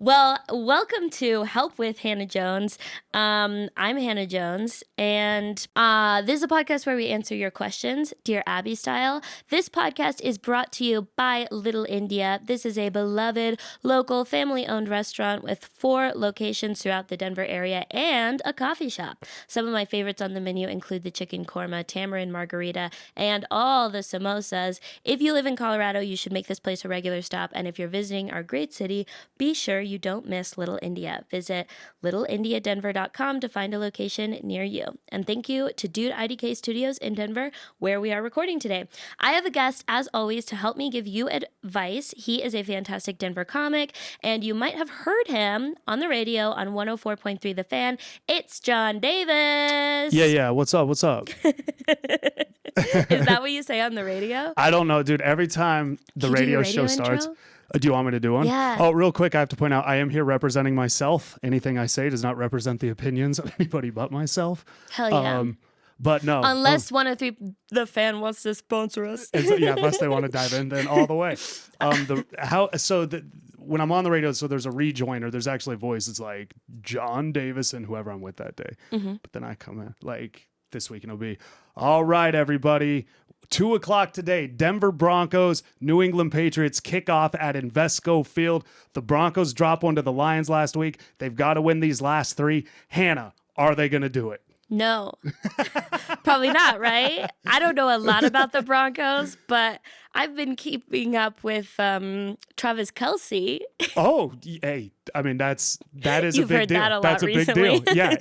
Well, welcome to Help with Hannah Jones. I'm Hannah Jones, and this is a podcast where we answer your questions, Dear Abby style. This podcast is brought to you by Little India. This is a beloved, local, family-owned restaurant with 4 locations throughout the Denver area and a coffee shop. Some of my favorites on the menu include the chicken korma, tamarind margarita, and all the samosas. If you live in Colorado, you should make this place a regular stop, and if you're visiting our great city, be sure you don't miss Little India. Visit littleindiadenver.com to find a location near you. And thank you to Dude IDK Studios in Denver, where we are recording today. I have a guest, as always, to help me give you advice. He is a fantastic Denver comic, and you might have heard him on the radio on 104.3 The Fan. It's John Davis. Yeah. What's up? Is that what you say on the radio? I don't know, dude. Every time the radio show starts... Do you want me to do one? Yeah. Oh, real quick, I have to point out, I am here representing myself. Anything I say does not represent the opinions of anybody but myself. Hell yeah. But no. Unless 103 The Fan wants to sponsor us. Unless they want to dive in, then all the way. When I'm on the radio, so there's a rejoiner. There's actually a voice. It's like John Davis and whoever I'm with that day. Mm-hmm. But then I come in like this week and it'll be, all right, everybody. 2:00 today, Denver Broncos, New England Patriots kick off at Invesco Field. The Broncos drop one to the Lions last week. They've got to win these last 3. Hannah, are they going to do it? No, probably not, right? I don't know a lot about the Broncos, but I've been keeping up with Travis Kelce. Oh, hey, I mean, that is You've a big heard deal. that a lot That's a recently. big deal. Yeah,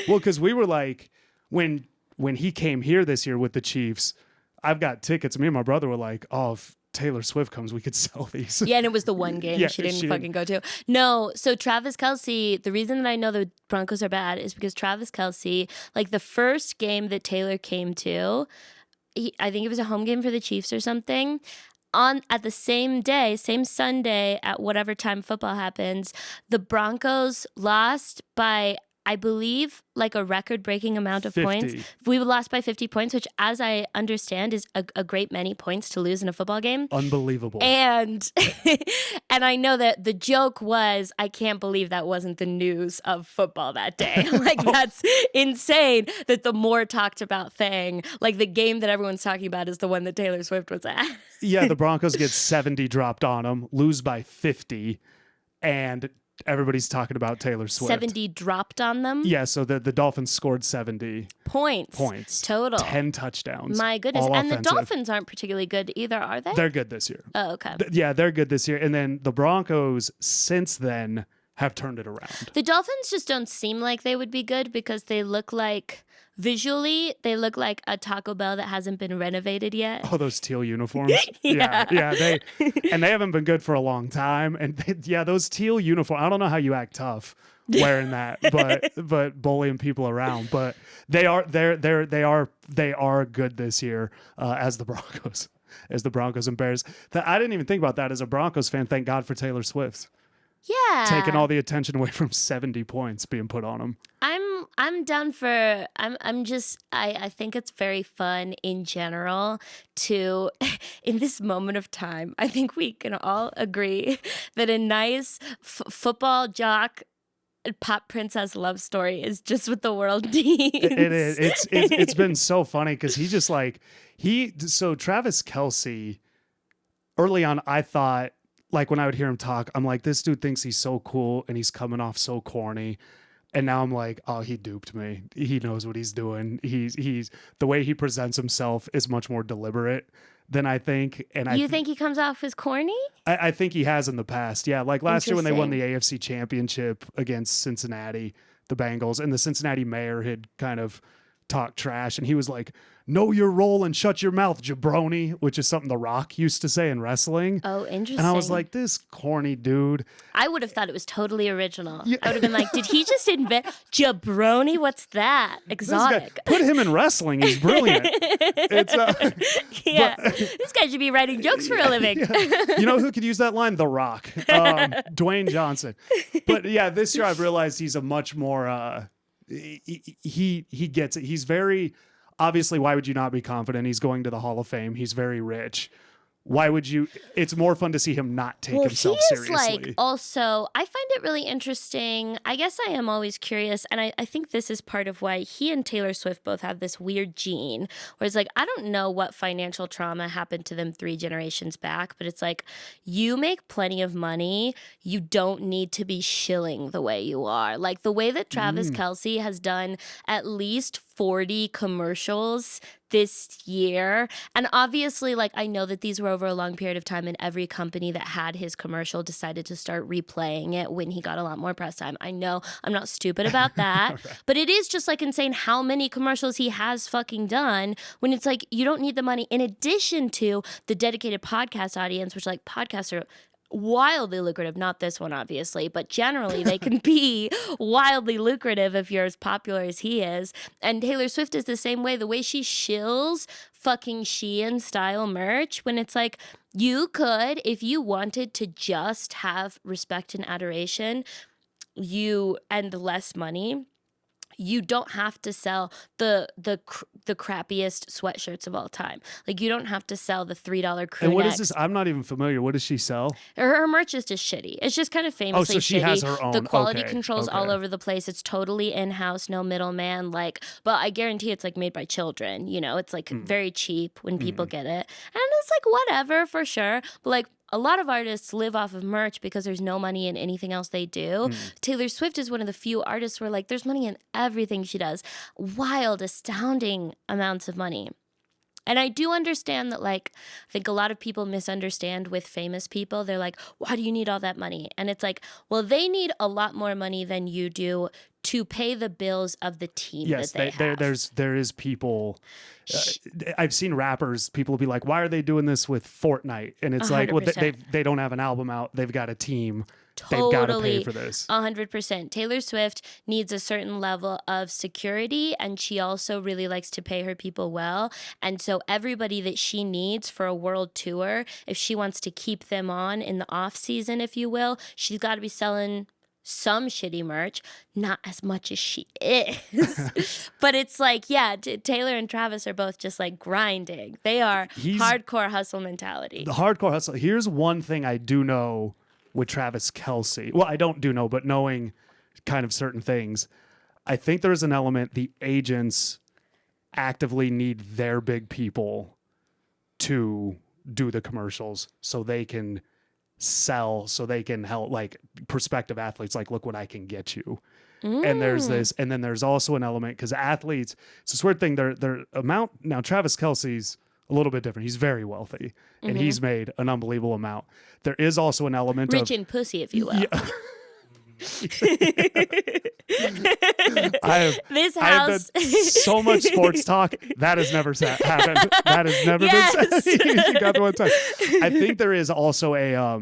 because we were like, when he came here this year with the Chiefs, I've got tickets. Me and my brother were like, oh, if Taylor Swift comes, we could sell these. Yeah, and it was the one game she didn't fucking go to. No, so Travis Kelce, the reason that I know the Broncos are bad is because Travis Kelce, like the first game that Taylor came to, I think it was a home game for the Chiefs or something. At the same day, same Sunday, at whatever time football happens, the Broncos lost by, I believe, like a record-breaking amount of 50. points. We lost by 50 points, which, as I understand, is a great many points to lose in a football game. Unbelievable. And and I know that the joke was, I can't believe that wasn't the news of football that day. Like, that's insane that the more talked about thing, like the game that everyone's talking about is the one that Taylor Swift was at. Yeah, the Broncos get 70 dropped on them, lose by 50, and everybody's talking about Taylor Swift. 70 dropped on them? Yeah, so the Dolphins scored 70 points. Total. 10 touchdowns. My goodness. All And offensive. the Dolphins aren't particularly good either, are they? They're good this year. Oh, okay. Yeah, they're good this year. And then the Broncos, since then, have turned it around. The Dolphins just don't seem like they would be good because they look like, visually, they look like a Taco Bell that hasn't been renovated yet. Oh, those teal uniforms. Yeah. They haven't been good for a long time. And those teal uniforms, I don't know how you act tough wearing that, but bullying people around. But they are good this year as the Broncos. As the Broncos and Bears. I didn't even think about that as a Broncos fan. Thank God for Taylor Swift. Yeah. Taking all the attention away from 70 points being put on them. I'm down for, I think it's very fun in general to, in this moment of time, I think we can all agree that a nice football jock pop princess love story is just what the world needs. It is. It's been so funny because so Travis Kelce, early on, I thought, like when I would hear him talk, I'm like, this dude thinks he's so cool and he's coming off so corny. And now I'm like, oh, he duped me. He knows what he's doing. He's the way he presents himself is much more deliberate than I think. And you think he comes off as corny? I think he has in the past. Yeah, like last year when they won the AFC Championship against Cincinnati, the Bengals, and the Cincinnati mayor had kind of talked trash, and he was like, know your role and shut your mouth, jabroni, which is something The Rock used to say in wrestling. Oh, interesting. And I was like, this corny dude. I would have thought it was totally original. Yeah. I would have been like, did he just invent jabroni? What's that? Exotic. Put him in wrestling. He's brilliant. It's, this guy should be writing jokes for a living. Yeah. You know who could use that line? The Rock. Dwayne Johnson. But yeah, this year I've realized he's a much more... he gets it. He's very... Obviously, why would you not be confident? He's going to the Hall of Fame. He's very rich. why would you? It's more fun to see him not take himself he is seriously. like also, I find it really interesting. I guess I am always curious, and I think this is part of why he and Taylor Swift both have this weird gene where it's like, I don't know what financial trauma happened to them 3 generations back, but it's like, you make plenty of money, you don't need to be shilling the way you are. Like the way that Travis Kelce has done at least 40 commercials this year. And obviously, like, I know that these were over a long period of time, and every company that had his commercial decided to start replaying it when he got a lot more press time. I know I'm not stupid about that, Okay. but it is just like insane how many commercials he has fucking done when it's like, you don't need the money in addition to the dedicated podcast audience, which like podcasts are wildly lucrative. Not this one, obviously, but generally they can be wildly lucrative if you're as popular as he is. And Taylor Swift is the same way. The way she shills fucking Shein style merch, when it's like, you could, if you wanted to just have respect and adoration, and less money, you don't have to sell the crappiest sweatshirts of all time. Like, you don't have to sell the $3 crew And what necks. is this? I'm not even familiar. What does she sell? Her merch is just shitty. It's just kind of famously so she shitty. has her own. The quality Okay, control's okay. all over the place. It's totally in-house, no middleman. Like, but I guarantee it's like made by children. You know, it's like very cheap when people get it, and it's like whatever for sure. But like, a lot of artists live off of merch because there's no money in anything else they do. Taylor Swift is one of the few artists where like there's money in everything she does. Wild, astounding amounts of money. And I do understand that, like, I think a lot of people misunderstand with famous people. They're like, why do you need all that money? And it's like, well, they need a lot more money than you do to pay the bills of the team Yes, that they have. there is people. I've seen rappers. People will be like, "Why are they doing this with Fortnite?" And it's like, well, 100%. they don't have an album out. They've got a team. They've got to pay Totally, for this. 100%. Taylor Swift needs a certain level of security, and she also really likes to pay her people well. And so everybody that she needs for a world tour, if she wants to keep them on in the off season, if you will, she's got to be selling some shitty merch, not as much as she is. But it's like, yeah, Taylor and Travis are both just like grinding. They are hardcore hustle mentality. The hardcore hustle. Here's one thing I do know with Travis Kelce. Well, I don't do know, but knowing kind of certain things, I think there's an element the agents actively need their big people to do the commercials so they can sell, so they can help like prospective athletes like, look what I can get you. And there's this, and then there's also an element because athletes, it's this weird thing, their amount now, Travis Kelce's a little bit different. He's very wealthy and he's made an unbelievable amount. There is also an element rich of in pussy, if you will. I This have done house. so much sports talk that has never happened. That has never been said. You got the one time. I think there is also a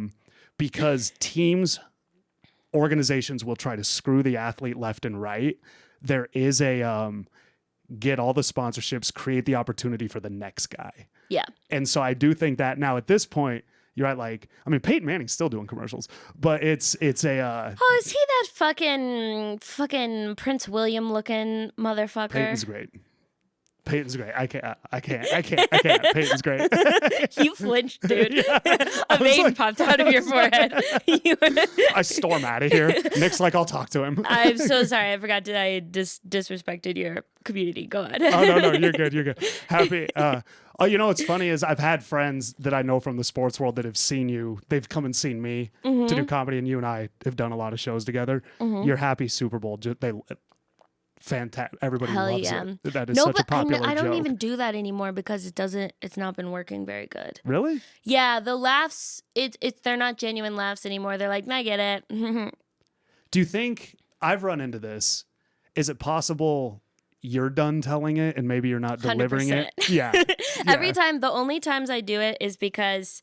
because teams, organizations will try to screw the athlete left and right. There is a get all the sponsorships, create the opportunity for the next guy. Yeah. And so I do think that now at this point, you're at like, I mean, Peyton Manning's still doing commercials, but it's a. Oh, is he that fucking Prince William looking motherfucker? Peyton's great. I can't. Peyton's great. You flinched, dude. Yeah, A vein popped out of your forehead. I storm out of here. Nick's like, I'll talk to him. I'm so sorry. I forgot that I disrespected your community. Go on. Oh, no, you're good. You're good. Happy. Oh, you know what's funny is I've had friends that I know from the sports world that have seen you. They've come and seen me to do comedy, and you and I have done a lot of shows together. Your Happy Super Bowl, fantastic. Everybody loves it. That is such a popular I don't joke. even do that anymore because it's not been working very good. Really? Yeah, the laughs, they're not genuine laughs anymore. They're like, I get it. Do you think I've run into this? Is it possible you're done telling it and maybe you're not delivering 100%. it? Yeah. Every time, the only times I do it is because,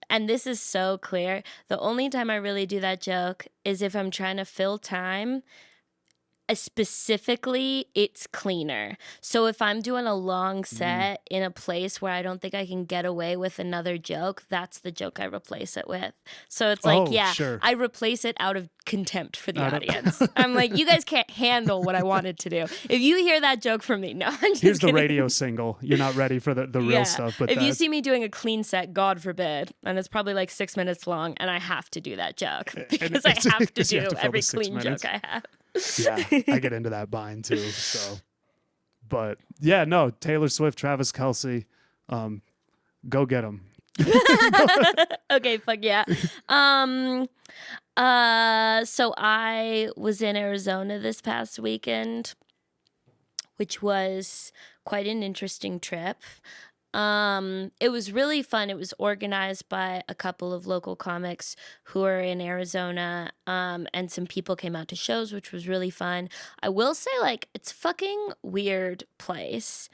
and this is so clear, the only time I really do that joke is if I'm trying to fill time specifically, it's cleaner. So if I'm doing a long set in a place where I don't think I can get away with another joke, that's the joke I replace it with. So it's like, Oh, yeah, sure. I replace it out of contempt for the Out of- audience. I'm like, you guys can't handle what I wanted to do. If you hear that joke from me, no, I'm just Here's the kidding. radio single. You're not ready for the real stuff, but if you that's see me doing a clean set, God forbid, and it's probably like 6 minutes long, and I have to do that joke because I it's- have to 'cause you do have to fill every the 6 clean minutes. joke I have. yeah, I get into that bind too. So, but yeah, no, Taylor Swift, Travis Kelce, go get them. Okay, fuck yeah. So I was in Arizona this past weekend, which was quite an interesting trip. It was really fun. It was organized by a couple of local comics who are in Arizona, and some people came out to shows, which was really fun. I will say, like, it's a fucking weird place.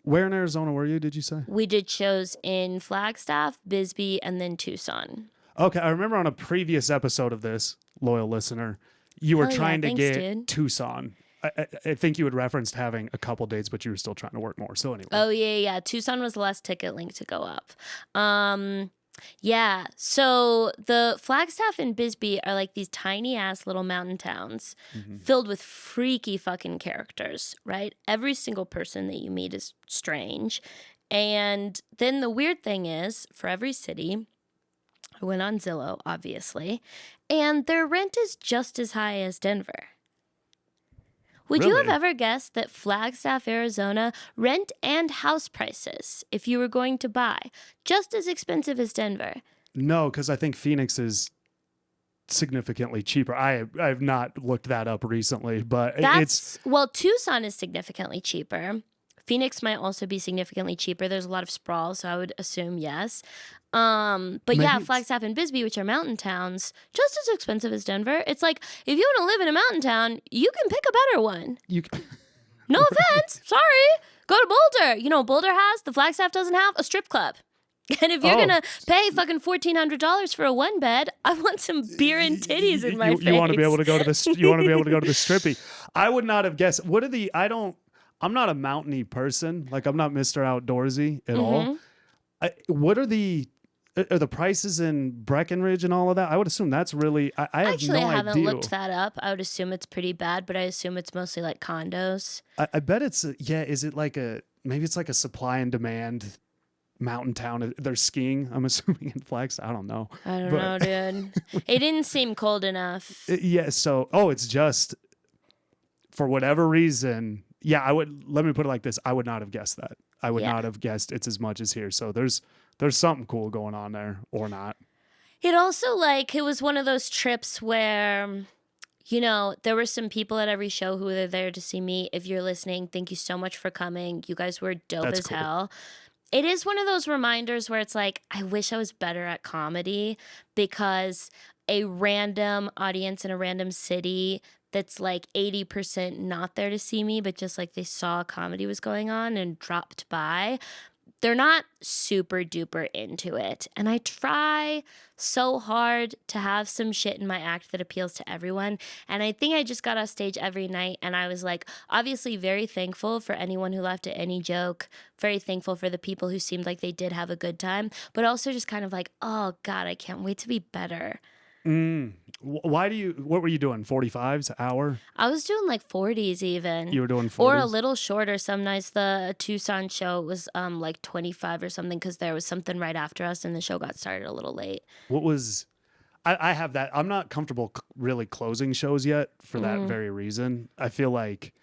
Where in Arizona were you? Did you say? We did shows in Flagstaff, Bisbee, and then Tucson. Okay, I remember on a previous episode of this, loyal listener, you were Hell yeah, trying to thanks, get dude. Tucson. I think you had referenced having a couple dates, but you were still trying to work more. So anyway, Oh, yeah. Tucson was the last ticket link to go up. Yeah. So the Flagstaff and Bisbee are like these tiny ass little mountain towns filled with freaky fucking characters, right? Every single person that you meet is strange. And then the weird thing is, for every city, I went on Zillow, obviously, and their rent is just as high as Denver. Would you have Really? ever guessed that Flagstaff, Arizona, rent and house prices, if you were going to buy, just as expensive as Denver? no, because I think Phoenix is significantly cheaper. I've not looked that up recently, but it's Well, Tucson is significantly cheaper. Phoenix might also be significantly cheaper. There's a lot of sprawl, so I would assume yes. But Maybe yeah, it's- Flagstaff and Bisbee, which are mountain towns, just as expensive as Denver. It's like, if you want to live in a mountain town, you can pick a better one. you. No offense. Sorry. Go to Boulder. You know what Boulder has? The Flagstaff doesn't have a strip club. And if you're Oh. going to pay fucking $1,400 for a one bed, I want some beer and titties in my face. You want to be able to go to the you want to be able to go to the strippy. I would not have guessed. What are the I'm not a mountainy person. Like I'm not Mr. Outdoorsy at all. What are the prices in Breckenridge and all of that? I would assume that's really I have Actually, no I haven't idea. looked that up. I would assume it's pretty bad, but I assume it's mostly like condos. I bet it's is it like maybe it's like a supply and demand mountain town. They're skiing, I'm assuming, in Flagstaff. I don't know. I don't But- know, dude. It didn't seem cold enough. Yeah, so it's just for whatever reason. Yeah, let me put it like this. I would not have guessed that. I would Yeah. not have guessed it's as much as here. So there's something cool going on there or not. It also, like, it was one of those trips where, you know, there were some people at every show who were there to see me. If you're listening, thank you so much for coming. You guys were dope That's as cool. hell. It is one of those reminders where it's like, I wish I was better at comedy, because a random audience in a random city that's like 80% not there to see me, but just like they saw a comedy was going on and dropped by, they're not super duper into it. And I try so hard to have some shit in my act that appeals to everyone. And I think I just got off stage every night and I was like, obviously very thankful for anyone who laughed at any joke, very thankful for the people who seemed like they did have a good time, but also just kind of like, oh God, I can't wait to be better. Why what were you doing? 45s hour? I was doing like 40s even. You were doing 40s? Or a little shorter. Some nights the Tucson show was like 25 or something because there was something right after us and the show got started a little late. What was I have that. I'm not comfortable really closing shows yet for that very reason. I feel like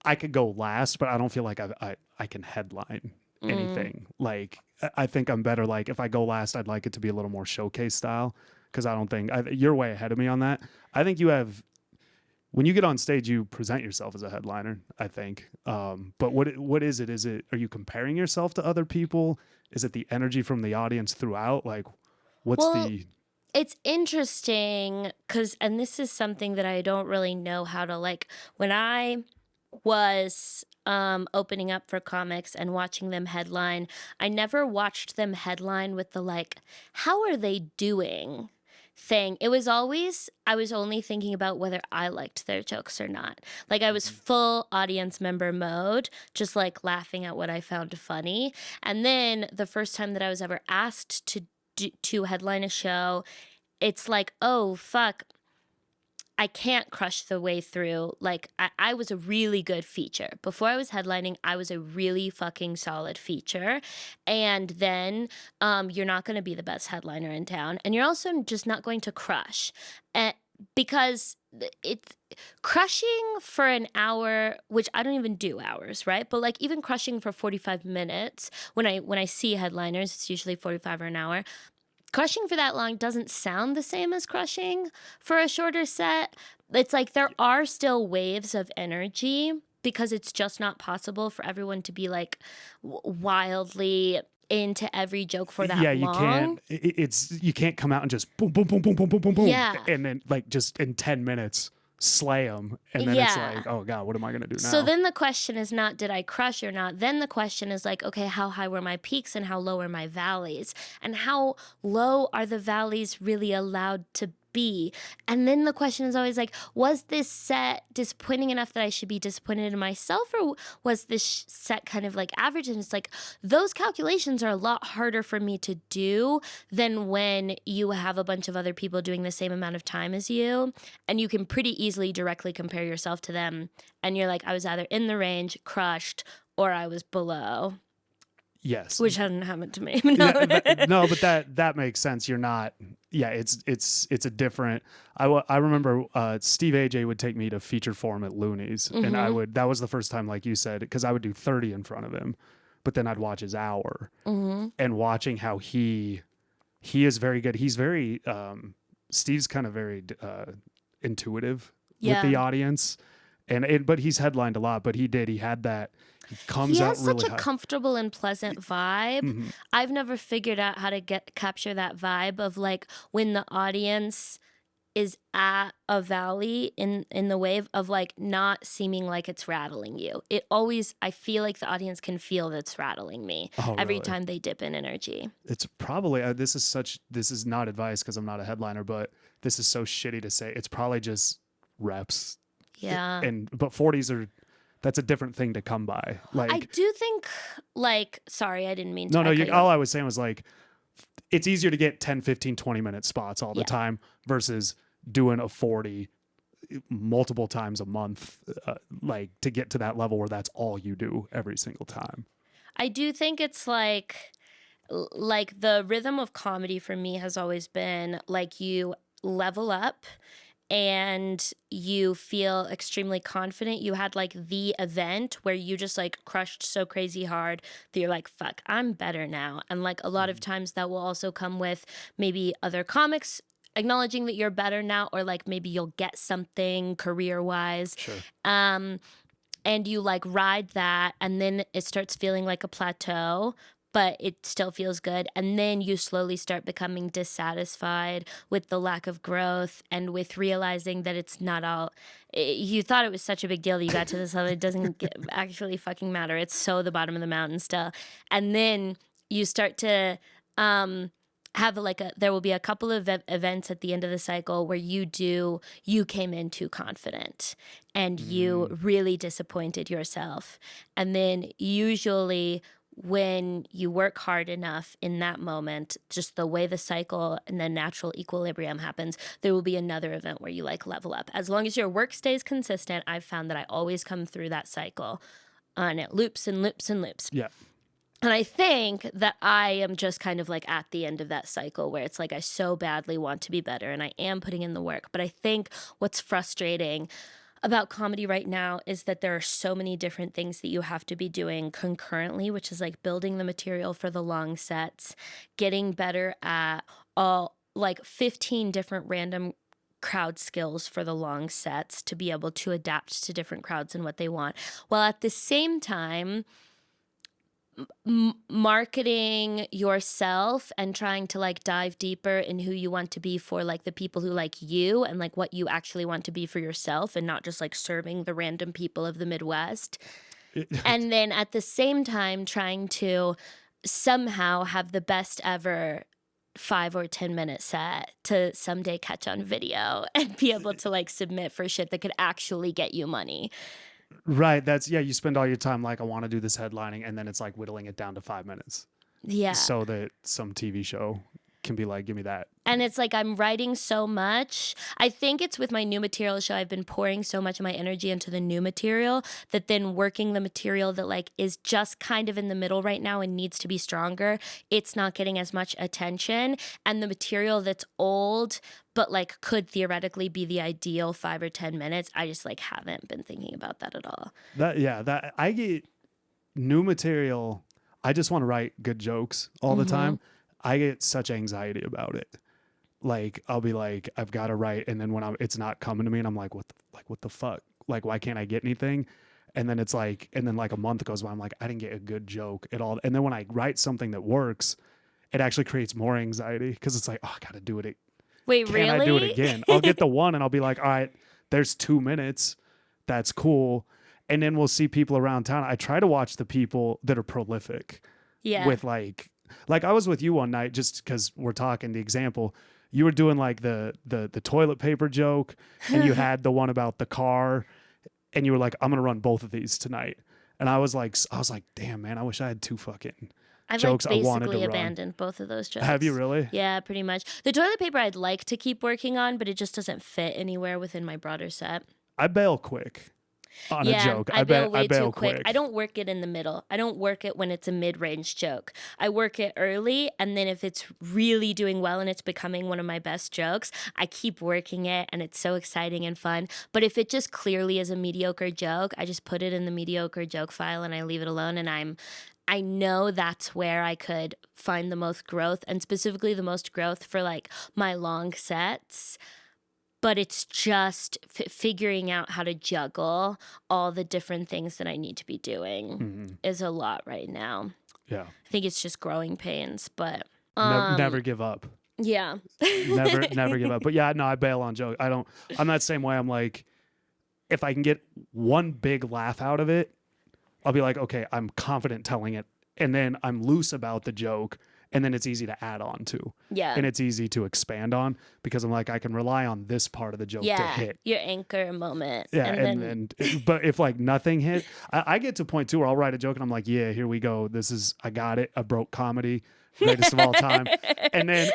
I could go last, but I don't feel like I can headline anything. Like I think I'm better. Like if I go last, I'd like it to be a little more showcase style. Because I don't think you're way ahead of me on that. I think you have, when you get on stage, you present yourself as a headliner, I think. But what is it? Are you comparing yourself to other people? Is it the energy from the audience throughout? Like, It's interesting because, and this is something that I don't really know how to, like, when I was opening up for comics and watching them headline, I never watched them headline with the like, how are they doing thing. It was always, I was only thinking about whether I liked their jokes or not. Like I was full audience member mode, just like laughing at what I found funny. And then the first time that I was ever asked to headline a show, it's like, oh, fuck, I can't crush the way through. Like, I was a really good feature. Before I was headlining, I was a really fucking solid feature. And then you're not going to be the best headliner in town. And you're also just not going to crush. Because it's crushing for an hour, which I don't even do hours, right? But like even crushing for 45 minutes, when I see headliners, it's usually 45 or an hour. Crushing for that long doesn't sound the same as crushing for a shorter set. It's like there are still waves of energy because it's just not possible for everyone to be like wildly into every joke for that you long. You can't come out and just boom, boom, boom, boom, boom, boom, boom, boom, Yeah. and then like just in 10 minutes slay them, and then it's like, oh god, what am I gonna do now? So then the question is not did I crush or not. Then the question is like, okay, how high were my peaks and how low were my valleys, and how low are the valleys really allowed to be? And then the question is always like, was this set disappointing enough that I should be disappointed in myself, or was this set kind of like average? And it's like those calculations are a lot harder for me to do than when you have a bunch of other people doing the same amount of time as you, and you can pretty easily directly compare yourself to them, and you're like, I was either in the range, crushed, or I was below. Yes, which hadn't happened to me. no, but that makes sense. You're not. Yeah, it's a different. I remember Steve AJ would take me to feature form at Looney's, and that was the first time, like you said, because I would do 30 in front of him, but then I'd watch his hour, and watching how he is very good. He's very Steve's kind of very intuitive with the audience, but he's headlined a lot. But he had that. He has such a high. comfortable and pleasant vibe. I've never figured out how to capture that vibe of like when the audience is at a valley in the wave of like not seeming like it's rattling you. It always, I feel like the audience can feel that's rattling me every time they dip in energy. It's probably, this is not advice because I'm not a headliner, but this is so shitty to say. It's probably just reps. Yeah. But 40s that's a different thing to come by. Like I do think, like, sorry, I didn't mean to. No, all I was saying was like, it's easier to get 10, 15, 20-minute spots all the time versus doing a 40 multiple times a month, like to get to that level where that's all you do every single time. I do think it's like the rhythm of comedy for me has always been like you level up and you feel extremely confident. You had like the event where you just like crushed so crazy hard that you're like, fuck, I'm better now. And like a lot of times that will also come with maybe other comics acknowledging that you're better now, or like maybe you'll get something career-wise. Sure. And you like ride that, and then it starts feeling like a plateau, but it still feels good. And then you slowly start becoming dissatisfied with the lack of growth and with realizing that it's not all, you thought it was such a big deal that you got to this level. It doesn't actually fucking matter. It's so the bottom of the mountain still. And then you start to have there will be a couple of events at the end of the cycle where you came in too confident and you really disappointed yourself. And then usually when you work hard enough in that moment, just the way the cycle and the natural equilibrium happens, there will be another event where you like level up. As long as your work stays consistent, I've found that I always come through that cycle and it loops and loops and loops. Yeah. And I think that I am just kind of like at the end of that cycle where it's like I so badly want to be better and I am putting in the work. But I think what's frustrating about comedy right now is that there are so many different things that you have to be doing concurrently, which is like building the material for the long sets, getting better at all like 15 different random crowd skills for the long sets to be able to adapt to different crowds and what they want, while at the same time marketing yourself and trying to like dive deeper in who you want to be for like the people who like you and like what you actually want to be for yourself, and not just like serving the random people of the Midwest. And then at the same time trying to somehow have the best ever 5 or 10 minute set to someday catch on video and be able to like submit for shit that could actually get you money. Right. That's, yeah, you spend all your time like, I want to do this headlining, and then it's like whittling it down to 5 minutes. Yeah. So that some TV show can be like, give me that. And it's like I'm writing so much. I think it's with my new material show. I've been pouring so much of my energy into the new material that then working the material that like is just kind of in the middle right now and needs to be stronger, it's not getting as much attention. And the material that's old but like could theoretically be the ideal 5 or 10 minutes, I just like haven't been thinking about that at all. That I get new material. I just want to write good jokes all the time. I get such anxiety about it. Like I'll be like, I've got to write, and then when it's not coming to me, and I'm like, what the fuck? Like, why can't I get anything? And then it's like, and then like a month goes by, I'm like, I didn't get a good joke at all. And then when I write something that works, it actually creates more anxiety because it's like, oh, I got to do it. Wait, Can really? I do it again? I'll get the one, and I'll be like, all right, there's 2 minutes. That's cool. And then we'll see people around town. I try to watch the people that are prolific. Yeah. With like I was with you one night just because we're talking the example. You were doing like the toilet paper joke, and you had the one about the car, and you were like, I'm gonna run both of these tonight. And I was like, damn man, I wish I had 2 fucking jokes like I wanted to basically run. abandoned both of those jokes. Have you really? Yeah, pretty much. The toilet paper I'd like to keep working on, but it just doesn't fit anywhere within my broader set. I bail quick on a joke. I bail way bail too quick. I don't work it in the middle. I don't work it when it's a mid-range joke. I work it early, and then if it's really doing well and it's becoming one of my best jokes, I keep working it, and it's so exciting and fun. But if it just clearly is a mediocre joke, I just put it in the mediocre joke file and I leave it alone, and I know that's where I could find the most growth, and specifically the most growth for like my long sets. But it's just figuring out how to juggle all the different things that I need to be doing is a lot right now. Yeah. I think it's just growing pains, but never give up. Yeah. never give up. But yeah, no, I bail on jokes. I'm that same way. I'm like, if I can get one big laugh out of it, I'll be like, okay, I'm confident telling it. And then I'm loose about the joke. And then it's easy to add on to. Yeah. And it's easy to expand on because I'm like, I can rely on this part of the joke to hit. Your anchor moment. Yeah. And then but if like nothing hit, I get to a point too where I'll write a joke and I'm like, yeah, here we go. I got it. I broke comedy. Greatest of all time. And then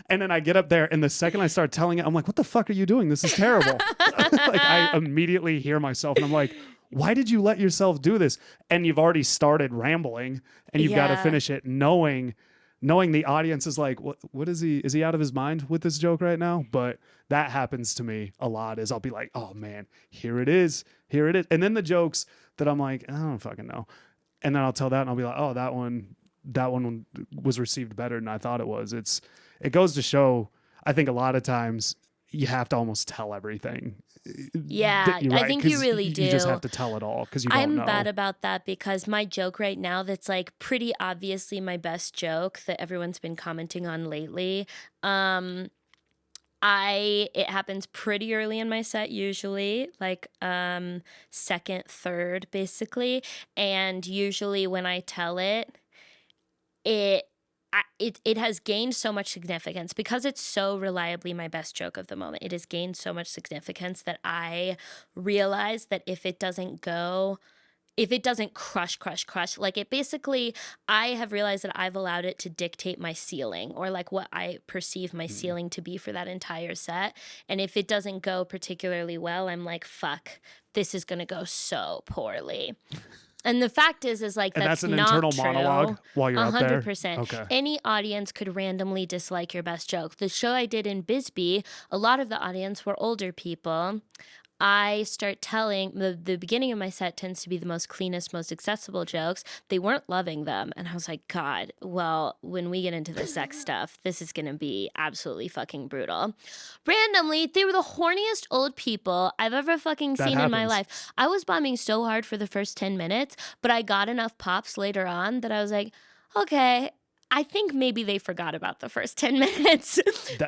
and then I get up there, and the second I start telling it, I'm like, what the fuck are you doing? This is terrible. Like I immediately hear myself and I'm like, why did you let yourself do this? And you've already started rambling, and you've got to finish it knowing the audience is like, what is he? Is he out of his mind with this joke right now? But that happens to me a lot. Is I'll be like, oh man, here it is. And then the jokes that I'm like, I don't fucking know. And then I'll tell that, and I'll be like, oh, that one was received better than I thought it was. It goes to show, I think a lot of times you have to almost tell everything. Yeah, I think you really do. You just have to tell it all because you don't know. I'm bad about that because my joke right now that's like pretty obviously my best joke that everyone's been commenting on lately. It happens pretty early in my set usually, like second, third basically. And usually when I tell it has gained so much significance because it's so reliably my best joke of the moment. It has gained so much significance that I realize that if it doesn't crush, like it basically, I have realized that I've allowed it to dictate my ceiling or like what I perceive my ceiling to be for that entire set. And if it doesn't go particularly well, I'm like, fuck, this is going to go so poorly. And the fact is like, that's an not internal true. monologue while you're 100%. Up there. Okay. Any audience could randomly dislike your best joke. The show I did in Bisbee, a lot of the audience were older people. I start telling, the beginning of my set tends to be the most cleanest, most accessible jokes. They weren't loving them. And I was like, God, well, when we get into the sex stuff, this is going to be absolutely fucking brutal. Randomly, they were the horniest old people I've ever fucking seen in my life. I was bombing so hard for the first 10 minutes, but I got enough pops later on that I was like, okay, I think maybe they forgot about the first 10 minutes.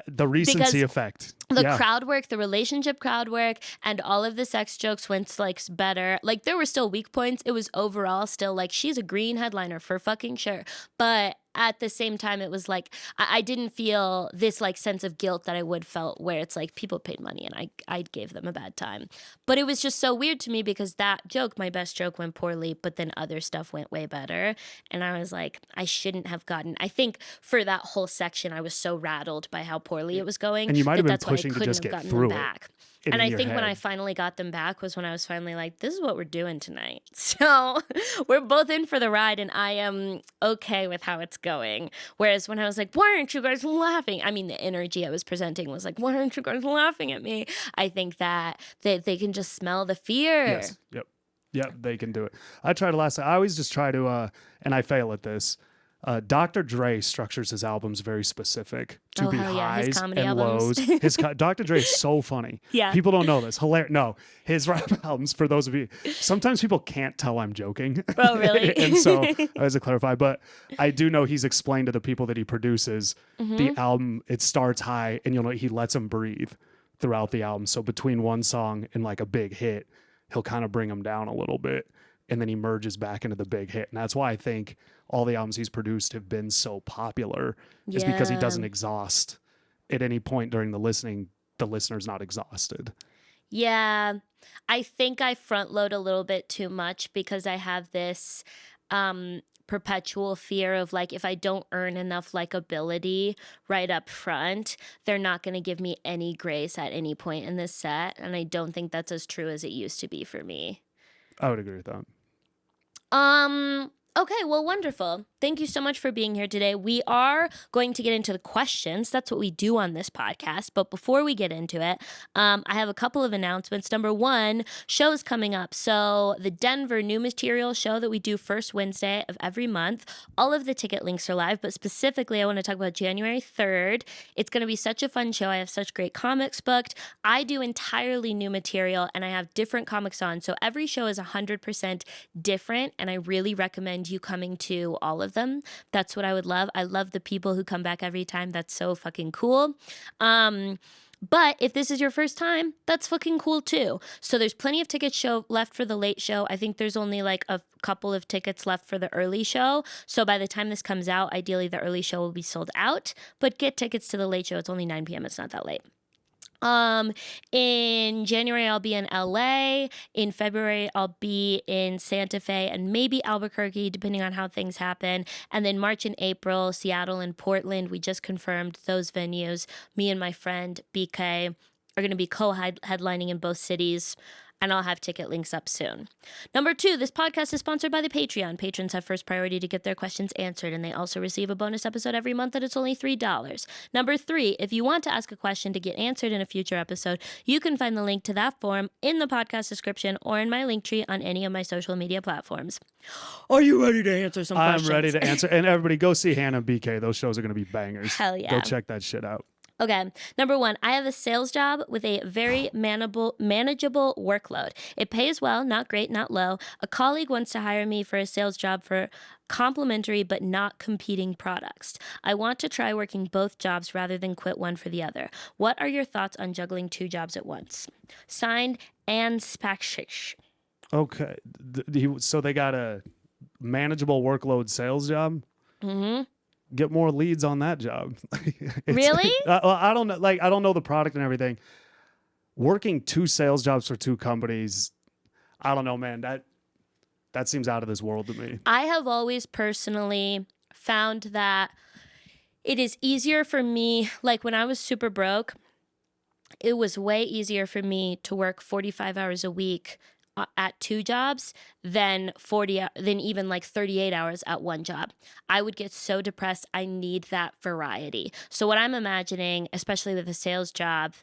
The recency effect. The Yeah. crowd work, the relationship crowd work, and all of the sex jokes went like better. Like there were still weak points. It was overall still like she's a green headliner for fucking sure. But at the same time, it was like I didn't feel this like sense of guilt that I would felt where it's like people paid money and I gave them a bad time. But it was just so weird to me because that joke, my best joke, went poorly, but then other stuff went way better. And I was like, I shouldn't have gotten. I think for that whole section, I was so rattled by how poorly it was going And you might have been that's why I pushing to couldn't just have get gotten through them it. back. And And in I your think when I head. finally got them back was when I was finally like, this is what we're doing tonight. So we're both in for the ride and I am okay with how it's going. Whereas when I was like, why aren't you guys laughing? I mean, the energy I was presenting was like, why aren't you guys laughing at me? I think that they can just smell the fear. Yes. Yep. Yep. They can do it. I try to I always just try to, and I fail at this. Dr. Dre structures his albums very specific to be hell yeah. His highs comedy and albums. lows. Dr. Dre is so funny. Yeah. People don't know this. Hilarious. No, his rap albums, for those of you, sometimes people can't tell I'm joking. Oh, really? And so I was to clarify, but I do know he's explained to the people that he produces the album, it starts high and you'll know he lets them breathe throughout the album. So between one song and like a big hit, he'll kind of bring them down a little bit and then he merges back into the big hit. And that's why I think all the albums he's produced have been so popular is because he doesn't exhaust at any point during the listener's not exhausted. Yeah. I think I front load a little bit too much because I have this perpetual fear of like, if I don't earn enough likability right up front, they're not going to give me any grace at any point in this set. And I don't think that's as true as it used to be for me. I would agree with that. Okay, well, wonderful. Thank you so much for being here today. We are going to get into the questions. That's what we do on this podcast. But before we get into it, I have a couple of announcements. Number one, shows coming up. So the Denver New Material show that we do first Wednesday of every month, all of the ticket links are live, but specifically I want to talk about January 3rd. It's going to be such a fun show. I have such great comics booked. I do entirely new material and I have different comics on. So every show is 100% different and I really recommend you coming to all of them. That's what I would love. I love the people who come back every time. That's so fucking cool. But if this is your first time, that's fucking cool too. So there's plenty of tickets left for the late show. I think there's only like a couple of tickets left for the early show. So by the time this comes out, ideally the early show will be sold out. But get tickets to the late show. It's only 9 p.m. It's not that late. In January, I'll be in LA. In February, I'll be in Santa Fe and maybe Albuquerque, depending on how things happen. And then March and April, Seattle and Portland. We just confirmed those venues. Me and my friend BK are going to be co-headlining in both cities. And I'll have ticket links up soon. Number two, this podcast is sponsored by the Patreon. Patrons have first priority to get their questions answered, and they also receive a bonus episode every month that it's only $3. Number three, if you want to ask a question to get answered in a future episode, you can find the link to that form in the podcast description or in my link tree on any of my social media platforms. Are you ready to answer some questions? I'm ready to answer. And everybody go see Hannah and BK. Those shows are going to be bangers. Hell yeah. Go check that shit out. Okay, number one, I have a sales job with a very manageable workload. It pays well, not great, not low. A colleague wants to hire me for a sales job for complementary but not competing products. I want to try working both jobs rather than quit one for the other. What are your thoughts on juggling two jobs at once? Signed, Ann Spakshish. Okay, so they got a manageable workload sales job? Mm-hmm. Get more leads on that job. Really? I don't know. Like, I don't know the product and everything. Working two sales jobs for two companies, I don't know, man. That seems out of this world to me. I have always personally found that it is easier for me, like when I was super broke, it was way easier for me to work 45 hours a week at two jobs than even like 38 hours at one job. I would get so depressed. I need that variety. So what I'm imagining, especially with a sales job,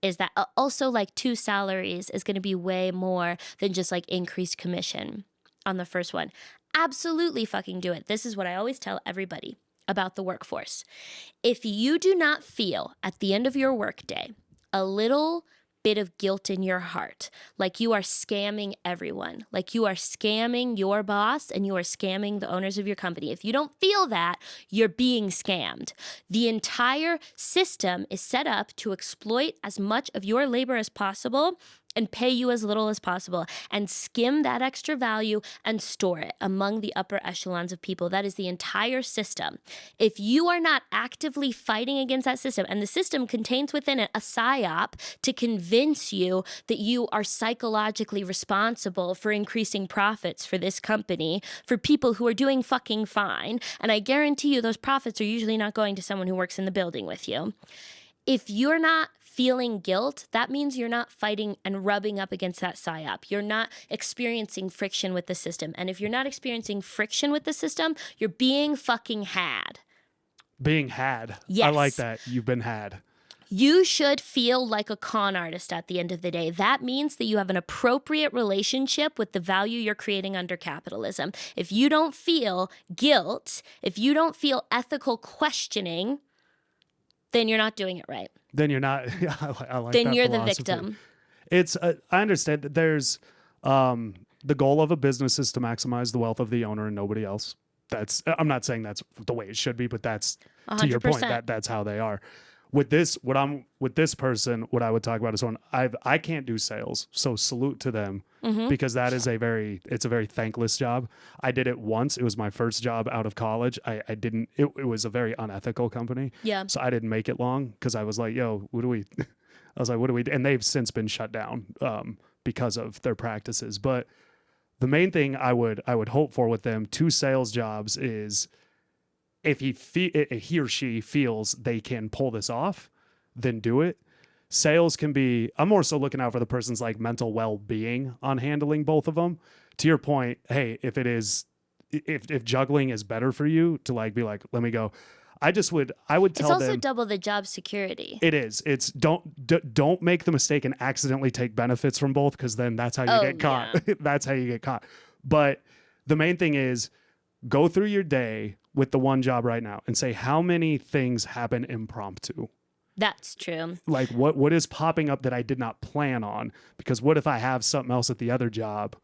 is that also like two salaries is going to be way more than just like increased commission on the first one. Absolutely fucking do it. This is what I always tell everybody about the workforce. If you do not feel at the end of your workday a little bit of guilt in your heart, like you are scamming everyone, like you are scamming your boss and you are scamming the owners of your company. If you don't feel that, you're being scammed. The entire system is set up to exploit as much of your labor as possible and pay you as little as possible and skim that extra value and store it among the upper echelons of people. That is the entire system. If you are not actively fighting against that system, and the system contains within it a psyop to convince you that you are psychologically responsible for increasing profits for this company, for people who are doing fucking fine, and I guarantee you those profits are usually not going to someone who works in the building with you. If you're not feeling guilt, that means you're not fighting and rubbing up against that psyop. You're not experiencing friction with the system. And if you're not experiencing friction with the system, you're being fucking had. Being had. Yes. I like that. You've been had. You should feel like a con artist at the end of the day. That means that you have an appropriate relationship with the value you're creating under capitalism. If you don't feel guilt, if you don't feel ethical questioning, then you're not doing it right. Then you're not. I like then that you're philosophy. the victim. It's. I understand that there's the goal of a business is to maximize the wealth of the owner and nobody else. That's. I'm not saying that's the way it should be, but that's 100%. to your point. That's how they are. With this, with this person, what I would talk about is when I can't do sales, so salute to them because that is it's a very thankless job. I did it once. It was my first job out of college. I didn't. It was a very unethical company. Yeah. So I didn't make it long because I was like, yo, what do we? I was like, what do we? And they've since been shut down because of their practices. But the main thing I would hope for with them 2 sales jobs is, if he or she feels they can pull this off, then do it. Sales can be, I'm more so looking out for the person's like mental well-being on handling both of them. To your point, hey, if juggling is better for you to like be like, let me go. I would tell them. It's also double the job security. It is. It's don't make the mistake and accidentally take benefits from both, because then that's how you get caught. Yeah. That's how you get caught. But the main thing is, go through your day with the one job right now and say, how many things happen impromptu? That's true. Like what is popping up that I did not plan on? Because what if I have something else at the other job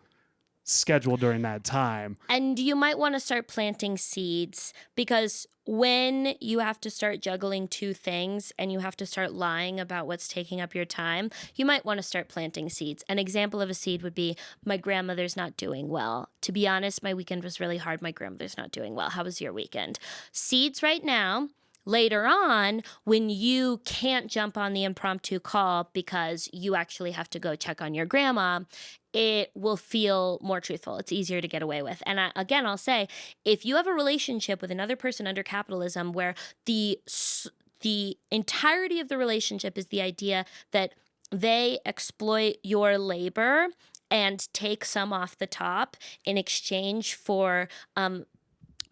scheduled during that time? And you might want to start planting seeds, because when you have to start juggling 2 things and you have to start lying about what's taking up your time, you might want to start planting seeds. An example of a seed would be, my grandmother's not doing well. To be honest, my weekend was really hard. My grandmother's not doing well. How was your weekend? Seeds right now. Later on, when you can't jump on the impromptu call because you actually have to go check on your grandma, it will feel more truthful. It's easier to get away with. And I'll say, if you have a relationship with another person under capitalism where the entirety of the relationship is the idea that they exploit your labor and take some off the top in exchange for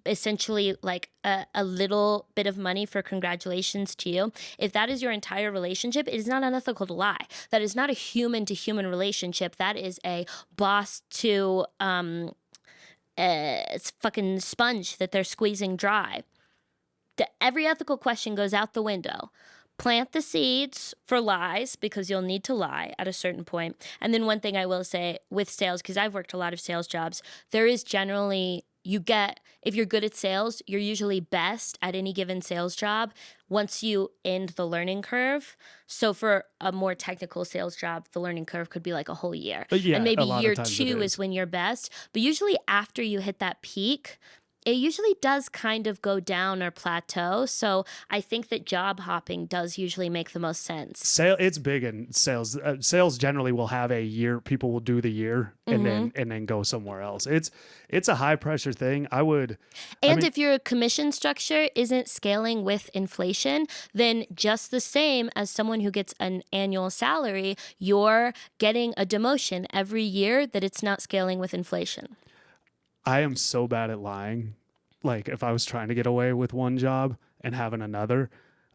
essentially like a little bit of money for congratulations to you. If that is your entire relationship, it is not unethical to lie. That is not a human to human relationship. That is a boss to it's fucking sponge that they're squeezing dry. Every ethical question goes out the window. Plant the seeds for lies, because you'll need to lie at a certain point. And then one thing I will say with sales, because I've worked a lot of sales jobs, there is generally, if you're good at sales, you're usually best at any given sales job once you end the learning curve. So for a more technical sales job, the learning curve could be like a whole year. Yeah, and maybe year 2 is is when you're best. But usually after you hit that peak, it usually does kind of go down or plateau. So I think that job hopping does usually make the most sense. It's big in sales. Sales generally will have a year. People will do the year and then go somewhere else. It's a high pressure thing. If your commission structure isn't scaling with inflation, then just the same as someone who gets an annual salary, you're getting a demotion every year that it's not scaling with inflation. I am so bad at lying. Like, if I was trying to get away with one job and having another,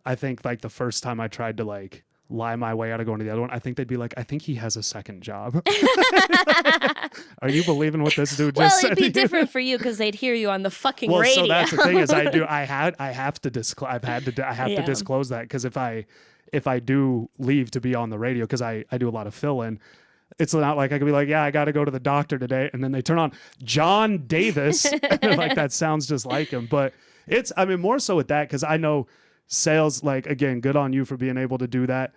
I think like the first time I tried to like lie my way out of going to the other one, I think they'd be like, I think he has a second job. Are you believing what this dude just said? Well, it'd be different for you because they'd hear you on the fucking radio. So that's the thing is I have to disclose. I have to disclose that, because if I if I do leave to be on the radio, because I do a lot of fill-in, it's not like I could be like, yeah, I got to go to the doctor today. And then they turn on John Davis. Like, that sounds just like him. But it's, I mean, more so with that, because I know sales, like, again, good on you for being able to do that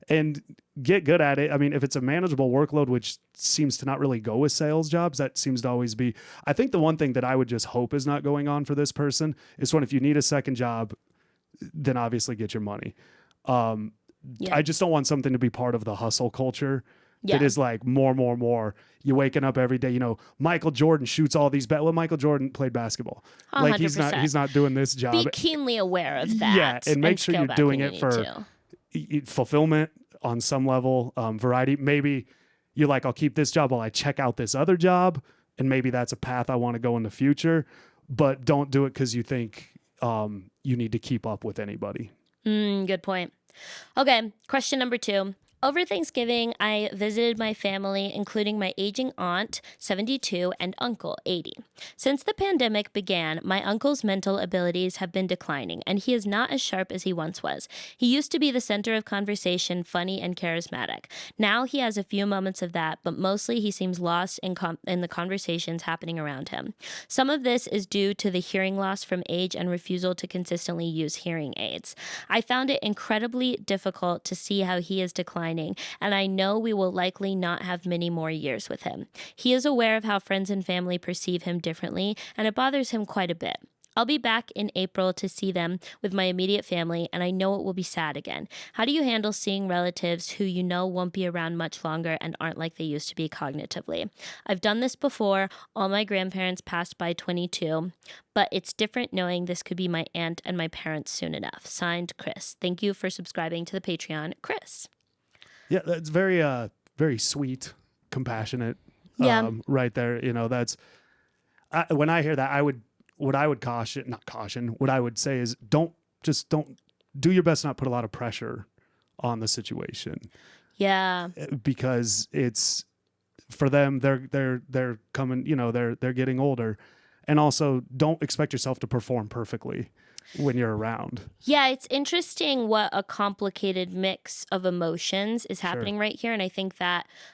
and get good at it. I mean, if it's a manageable workload, which seems to not really go with sales jobs, that seems to always be, I think the one thing that I would just hope is not going on for this person is when, if you need a second job, then obviously get your money. I just don't want something to be part of the hustle culture. That is like more. You waking up every day, you know, Michael Jordan shoots all these well, Michael Jordan played basketball. 100%. Like, he's not doing this job. Be keenly aware of that. Yeah, and make sure you're doing it for to. fulfillment on some level, variety. Maybe you're like, I'll keep this job while I check out this other job, and maybe that's a path I want to go in the future. But don't do it because you think you need to keep up with anybody. Good point. Okay, question number 2. Over Thanksgiving, I visited my family, including my aging aunt, 72, and uncle, 80. Since the pandemic began, my uncle's mental abilities have been declining, and he is not as sharp as he once was. He used to be the center of conversation, funny and charismatic. Now he has a few moments of that, but mostly he seems lost in the conversations happening around him. Some of this is due to the hearing loss from age and refusal to consistently use hearing aids. I found it incredibly difficult to see how he is declining, and I know we will likely not have many more years with him. He is aware of how friends and family perceive him differently, and it bothers him quite a bit. I'll be back in April to see them with my immediate family, and I know it will be sad again. How do you handle seeing relatives who you know won't be around much longer and aren't like they used to be cognitively? I've done this before. All my grandparents passed by 22, but it's different knowing this could be my aunt and my parents soon enough. Signed, Chris. Thank you for subscribing to the Patreon, Chris. Yeah, that's very, very sweet, compassionate. Right there. You know, that's when I hear that, what I would what I would say is don't do your best, not put a lot of pressure on the situation. Yeah. Because it's for them, they're coming, you know, they're getting older, and also don't expect yourself to perform perfectly when you're around. Yeah, it's interesting what a complicated mix of emotions is happening right here. And I think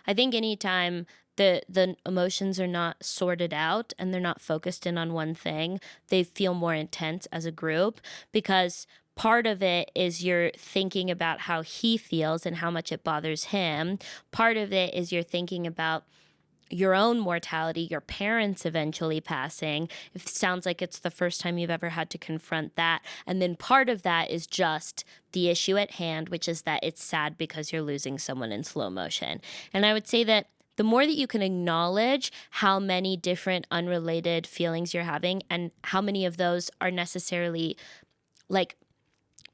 anytime the emotions are not sorted out and they're not focused in on one thing, they feel more intense as a group, because part of it is you're thinking about how he feels and how much it bothers him. Part of it is you're thinking about your own mortality, your parents eventually passing. It sounds like it's the first time you've ever had to confront that. And then part of that is just the issue at hand, which is that it's sad because you're losing someone in slow motion. And I would say that the more that you can acknowledge how many different unrelated feelings you're having and how many of those are necessarily like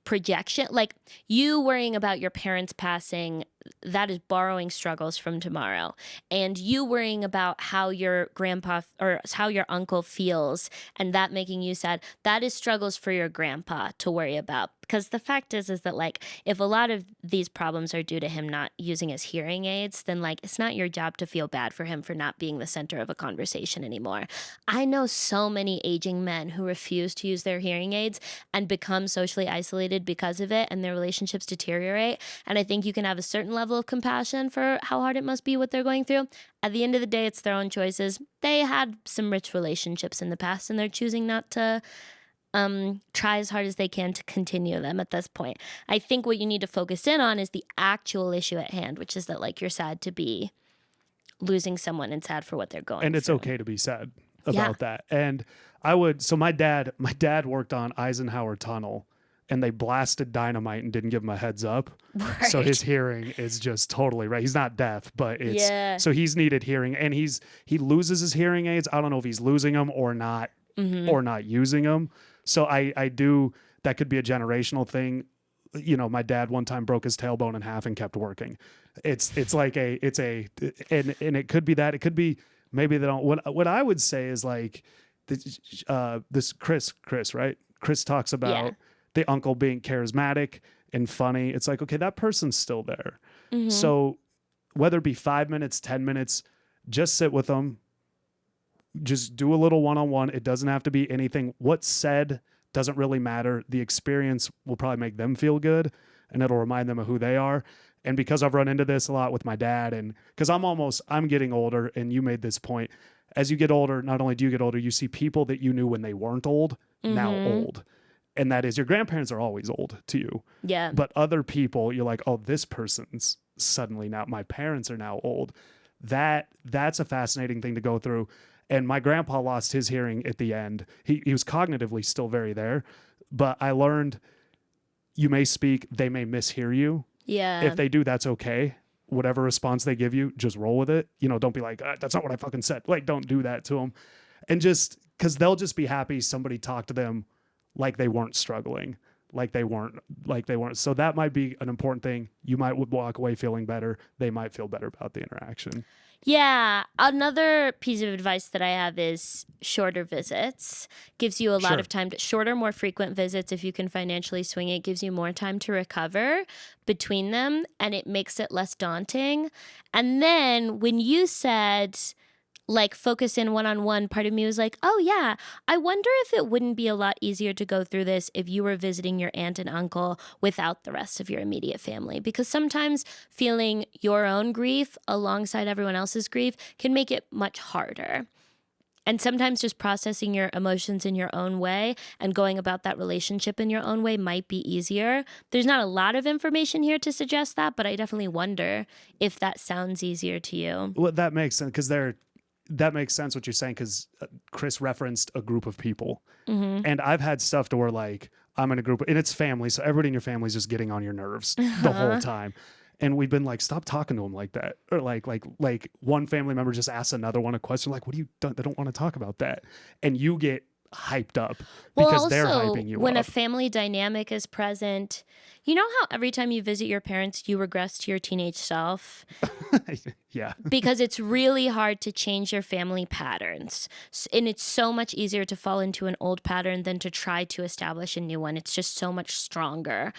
projection, like you worrying about your parents passing, that is borrowing struggles from tomorrow. And you worrying about how your grandpa or how your uncle feels and that making you sad, that is struggles for your grandpa to worry about. Because the fact is that like if a lot of these problems are due to him not using his hearing aids, then like it's not your job to feel bad for him for not being the center of a conversation anymore. I know so many aging men who refuse to use their hearing aids and become socially isolated because of it, and their relationships deteriorate. And I think you can have a certain level of compassion for how hard it must be what they're going through. At the end of the day, it's their own choices. They had some rich relationships in the past, and they're choosing not to try as hard as they can to continue them at this point. I think what you need to focus in on is the actual issue at hand, which is that like you're sad to be losing someone and sad for what they're going through. And it's okay to be sad about that. And my dad worked on Eisenhower Tunnel, and they blasted dynamite and didn't give him a heads up. Right. So his hearing is just totally right. He's not deaf, but so he's needed hearing, and he loses his hearing aids. I don't know if he's losing them or not, or not using them. So I do, that could be a generational thing. You know, my dad one time broke his tailbone in half and kept working. And it could be that. It could be maybe they don't. What I would say is like this Chris, right? Chris talks about the uncle being charismatic and funny. It's like, okay, that person's still there. So whether it be 5 minutes, 10 minutes, just sit with them. Just do a little one-on-one. It doesn't have to be anything. What's said doesn't really matter. The experience will probably make them feel good. and it'll remind them of who they are. And because I've run into this a lot with my dad, and because I'm getting older, and you made this point, as you get older, not only do you get older, you see people that you knew when they weren't old, now old. And that is, your grandparents are always old to you. Yeah. But other people, you're like, oh, this person's suddenly now, my parents are now old. That's a fascinating thing to go through. And my grandpa lost his hearing at the end. He was cognitively still very there, but I learned you may speak, they may mishear you. Yeah. If they do, that's okay. Whatever response they give you, just roll with it. Don't be like, that's not what I fucking said. Like, don't do that to them. And just because they'll just be happy somebody talked to them like they weren't struggling, like they weren't. So that might be an important thing. You might walk away feeling better. They might feel better about the interaction. Yeah. Another piece of advice that I have is shorter visits. Gives you a lot of time shorter, more frequent visits. If you can financially swing it, gives you more time to recover between them, and it makes it less daunting. And then when you said, like, focus in one-on-one, part of me was like, oh yeah, I wonder if it wouldn't be a lot easier to go through this if you were visiting your aunt and uncle without the rest of your immediate family. Because sometimes feeling your own grief alongside everyone else's grief can make it much harder. And sometimes just processing your emotions in your own way and going about that relationship in your own way might be easier. There's not a lot of information here to suggest that, but I definitely wonder if that sounds easier to you. Well, that makes sense, because that makes sense what you're saying, because Chris referenced a group of people. And I've had stuff to where, like, I'm in a group and it's family, so everybody in your family is just getting on your nerves the whole time. And we've been like, stop talking to them like that. Or like one family member just asks another one a question, like, what do you done? They don't want to talk about that. And you get hyped up because they're hyping you when up. a family dynamic is present, you know how every time you visit your parents, you regress to your teenage self? Yeah. Because it's really hard to change your family patterns. And it's so much easier to fall into an old pattern than to try to establish a new one. It's just so much stronger.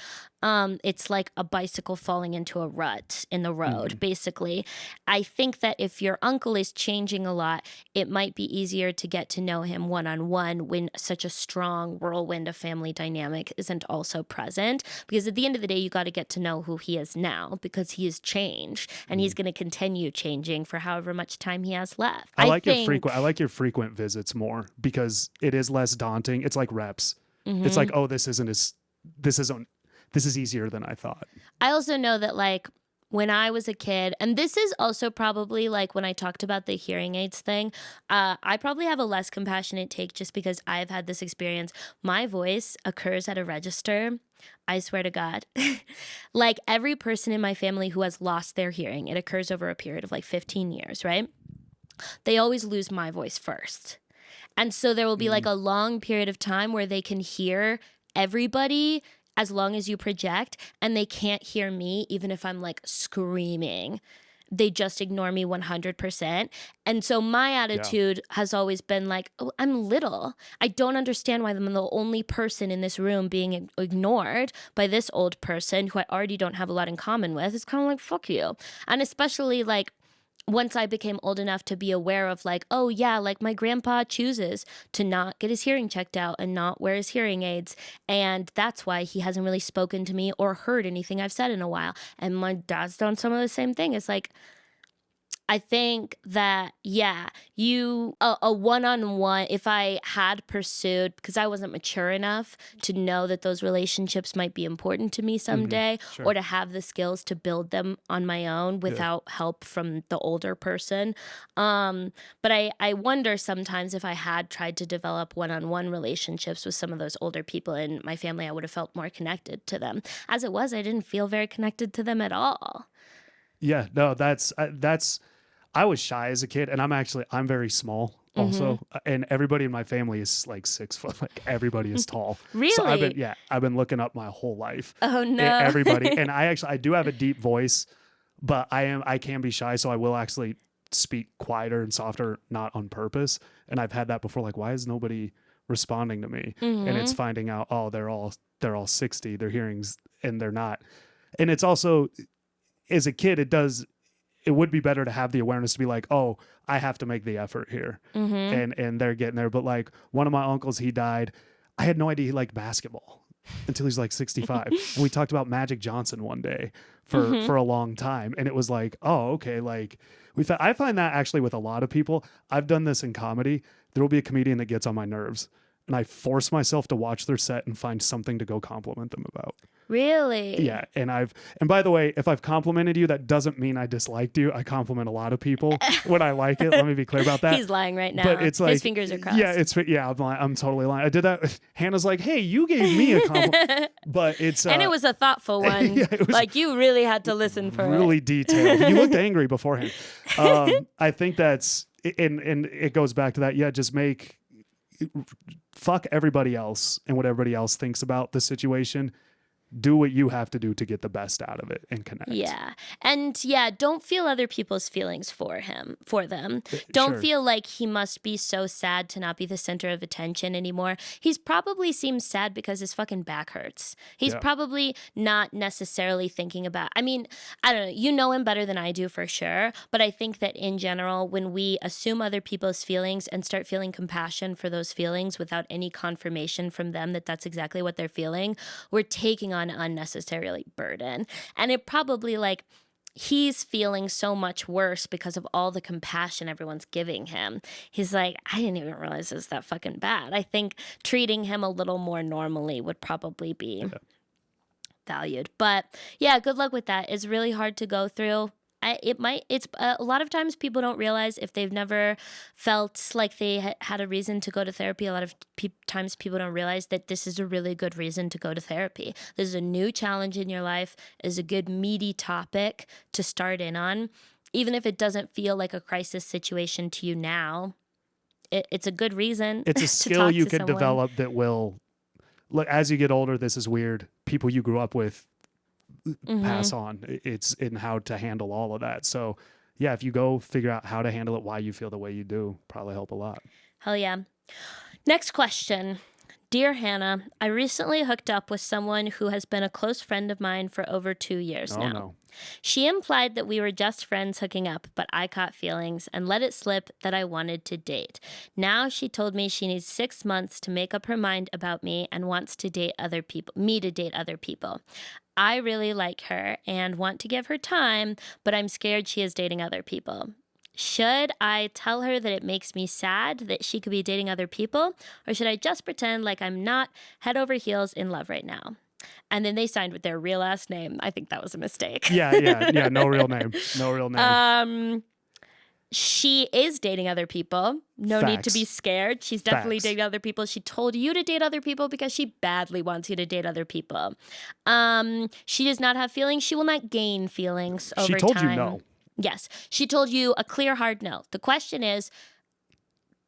It's like a bicycle falling into a rut in the road, basically. I think that if your uncle is changing a lot, it might be easier to get to know him one-on-one when such a strong whirlwind of family dynamic isn't also present. Because at the end of the day, you got to get to know who he is now, because he has changed and he's going to continue changing for however much time he has left. I like your frequent visits more, because it is less daunting. It's like reps. It's like, oh, this is easier than I thought. I also know that, like, when I was a kid, and this is also probably like when I talked about the hearing aids thing, I probably have a less compassionate take just because I've had this experience. My voice occurs at a register. I swear to God. Like, every person in my family who has lost their hearing, it occurs over a period of like 15 years, right? They always lose my voice first. And so there will be like a long period of time where they can hear everybody as long as you project, and they can't hear me even if I'm like screaming. They just ignore me 100%. And so my attitude has always been like, oh, I'm little. I don't understand why I'm the only person in this room being ignored by this old person who I already don't have a lot in common with. It's kind of like, fuck you. And especially like, once I became old enough to be aware of like, oh yeah, like my grandpa chooses to not get his hearing checked out and not wear his hearing aids. And that's why he hasn't really spoken to me or heard anything I've said in a while. And my dad's done some of the same thing. It's like, I think that, yeah, a one-on-one, if I had pursued, because I wasn't mature enough to know that those relationships might be important to me someday, or to have the skills to build them on my own without help from the older person. But I wonder sometimes if I had tried to develop one-on-one relationships with some of those older people in my family, I would have felt more connected to them. As it was, I didn't feel very connected to them at all. Yeah, no, that's I was shy as a kid, and I'm very small also, and everybody in my family is like 6 foot. Like, everybody is tall. Really? So I've been looking up my whole life. Oh no, everybody. And I do have a deep voice, but I can be shy, so I will actually speak quieter and softer, not on purpose. And I've had that before. Like, why is nobody responding to me? And it's finding out, oh, they're all 60, their hearings, and they're not. And it's also, as a kid, it would be better to have the awareness to be like, oh, I have to make the effort here. And they're getting there. But like, one of my uncles, he died. I had no idea he liked basketball. until he's like 65. And we talked about Magic Johnson one day for a long time. And it was like, oh, okay. Like I find that actually with a lot of people, I've done this in comedy. There will be a comedian that gets on my nerves and I force myself to watch their set and find something to go compliment them about. Really? Yeah. And by the way, if I've complimented you, that doesn't mean I disliked you. I compliment a lot of people when I like it. Let me be clear about that. He's lying right now. But it's like, his fingers are crossed. Yeah, I'm totally lying. I did that. Hannah's like, hey, you gave me a compliment. But it's and it was a thoughtful one. Yeah, it was like you really had to listen for really it. Detailed. You looked angry beforehand. I think that's and it goes back to that. Yeah, just fuck everybody else and what everybody else thinks about the situation. Do what you have to do to get the best out of it and connect. Yeah. And yeah, don't feel other people's feelings for them. Don't feel like he must be so sad to not be the center of attention anymore. He's probably seems sad because his fucking back hurts. He's probably not necessarily thinking about, I mean, I don't know, you know him better than I do for sure. But I think that in general, when we assume other people's feelings and start feeling compassion for those feelings without any confirmation from them that that's exactly what they're feeling, we're taking on unnecessarily burden. And it probably like he's feeling so much worse because of all the compassion everyone's giving him. He's like, I didn't even realize it was that fucking bad. I think treating him a little more normally would probably be valued. But yeah, good luck with that. It's really hard to go through. It's a lot of times people don't realize if they've never felt like they had a reason to go to therapy. A lot of times people don't realize that this is a really good reason to go to therapy. This is a new challenge in your life, is a good meaty topic to start in on. Even if it doesn't feel like a crisis situation to you now, it's a good reason. It's a skill you can develop that will, look, as you get older, this is weird. People you grew up with pass on. It's in how to handle all of that. So yeah, if you go figure out how to handle it, why you feel the way you do, probably help a lot. Hell yeah. Next question. Dear Hannah, I recently hooked up with someone who has been a close friend of mine for over 2 years now. No. She implied that we were just friends hooking up, but I caught feelings and let it slip that I wanted to date. Now she told me she needs 6 months to make up her mind about me and wants to date other people, me to date other people. I really like her and want to give her time, but I'm scared she is dating other people. Should I tell her that it makes me sad that she could be dating other people, or should I just pretend like I'm not head over heels in love right now? And then they signed with their real last name. I think that was a mistake. Yeah. No real name. She is dating other people. No need to be scared. She's definitely dating other people. She told you to date other people because she badly wants you to date other people. She does not have feelings. She will not gain feelings over time. She told you no. Yes. She told you a clear, hard no. The question is,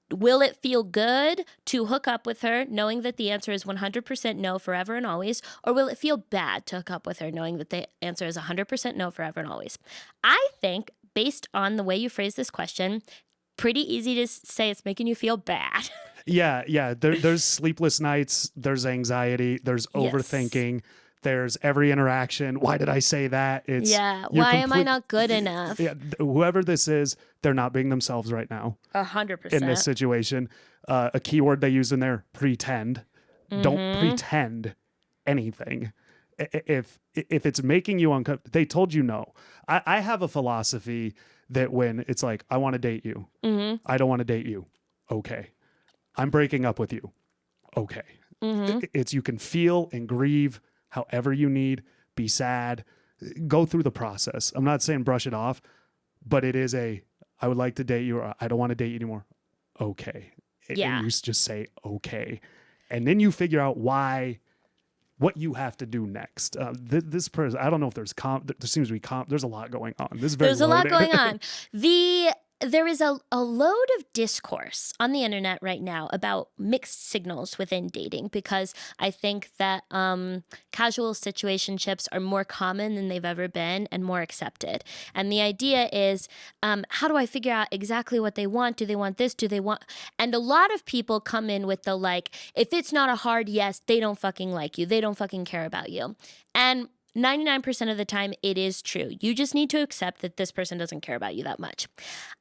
will it feel good to hook up with her knowing that the answer is 100% no forever and always? Or will it feel bad to hook up with her knowing that the answer is 100% no forever and always? I think, based on the way you phrase this question, pretty easy to say it's making you feel bad. Yeah. There's sleepless nights. There's anxiety. There's overthinking. There's every interaction. Why did I say that? Why am I not good enough? Yeah, whoever this is, they're not being themselves right now. 100%. In this situation. A keyword they used in there, pretend. Don't pretend anything. If it's making you uncomfortable, they told you no. I have a philosophy that when it's like, I want to date you. I don't want to date you. Okay. I'm breaking up with you. Okay. It's you can feel and grieve however you need, be sad, go through the process. I'm not saying brush it off, but it is I would like to date you or I don't want to date you anymore. Okay. Yeah. And you just say, okay. And then you figure out what you have to do next. This person, I don't know if there seems to be there's a lot going on. This is very There's a lot going on. There is a load of discourse on the internet right now about mixed signals within dating because I think that casual situationships are more common than they've ever been and more accepted. And the idea is, how do I figure out exactly what they want? Do they want this? Do they want... And a lot of people come in with the like, if it's not a hard yes, they don't fucking like you. They don't fucking care about you. And 99% of the time, it is true. You just need to accept that this person doesn't care about you that much.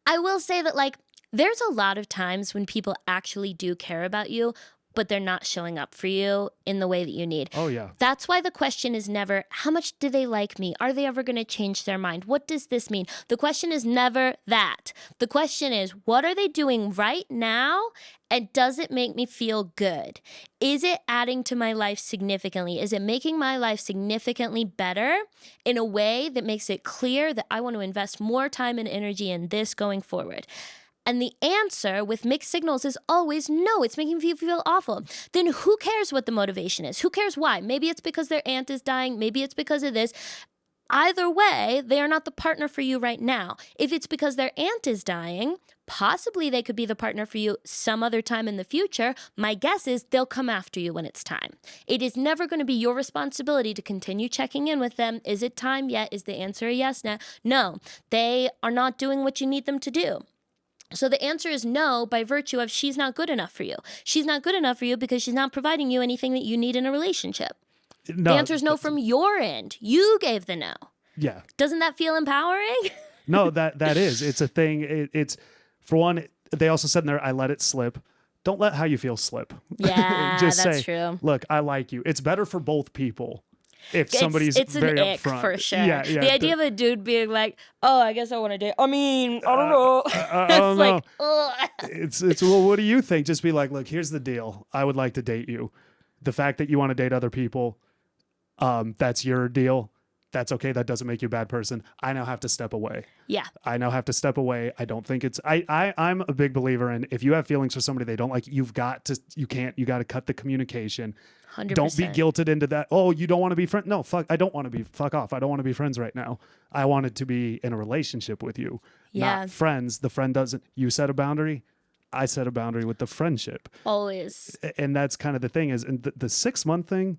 I will say that, like, there's a lot of times when people actually do care about you, but they're not showing up for you in the way that you need. Oh, yeah. That's why the question is never, how much do they like me? Are they ever going to change their mind? What does this mean? The question is never that. The question is, what are they doing right now? And does it make me feel good? Is it adding to my life significantly? Is it making my life significantly better in a way that makes it clear that I want to invest more time and energy in this going forward? And the answer with mixed signals is always no. It's making you feel awful. Then who cares what the motivation is? Who cares why? Maybe it's because their aunt is dying. Maybe it's because of this. Either way, they are not the partner for you right now. If it's because their aunt is dying, possibly they could be the partner for you some other time in the future. My guess is they'll come after you when it's time. It is never going to be your responsibility to continue checking in with them. Is it time yet? Is the answer a yes now? No, they are not doing what you need them to do. So the answer is no by virtue of she's not good enough for you. She's not good enough for you because she's not providing you anything that you need in a relationship. No, the answer is no from your end. You gave the no. Yeah. Doesn't that feel empowering? No, that is. It's a thing. It's, for one, they also said in there, I let it slip. Don't let how you feel slip. Yeah, Just that's say, true. Look, I like you. It's better for both people. If somebody's it's very an ick upfront. for sure. Yeah, the idea of a dude being like, "Oh, I guess I want to date." I mean, I don't know. I It's don't like, know. ugh. It's well, what do you think? Just be like, look, here's the deal. I would like to date you. The fact that you want to date other people, that's your deal. That's okay. That doesn't make you a bad person. I now have to step away. Yeah. I now have to step away. I don't think it's I'm a big believer in if you have feelings for somebody they don't like, you got to cut the communication. 100%. Don't be guilted into that. Oh, you don't want to be friends? No, I don't want to be, fuck off. I don't want to be friends right now. I wanted to be in a relationship with you, not friends. The friend doesn't, you set a boundary. I set a boundary with the friendship. Always. And that's kind of the thing is, and the 6-month thing,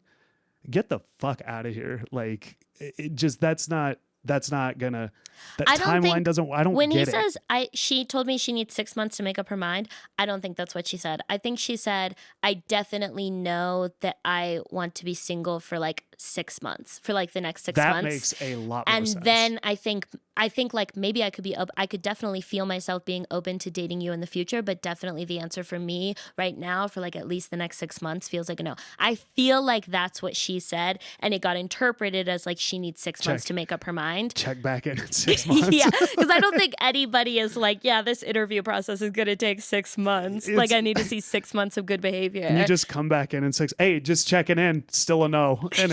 get the fuck out of here. Like it just, that's not gonna, that timeline doesn't, I don't when get he it. says she told me she needs 6 months to make up her mind, I don't think that's what she said. I think she said, I definitely know that I want to be single for like 6 months, for like the next 6 months. That makes a lot more sense. And then I think like maybe I could definitely feel myself being open to dating you in the future, but definitely the answer for me right now for like at least the next 6 months feels like a no. I feel like that's what she said, and it got interpreted as like she needs 6 months to make up her mind. Check back in 6 months. Yeah, because I don't think anybody is like, yeah, this interview process is going to take 6 months. Like I need to see 6 months of good behavior. And you just come back in 6, hey, just checking in, still a no. And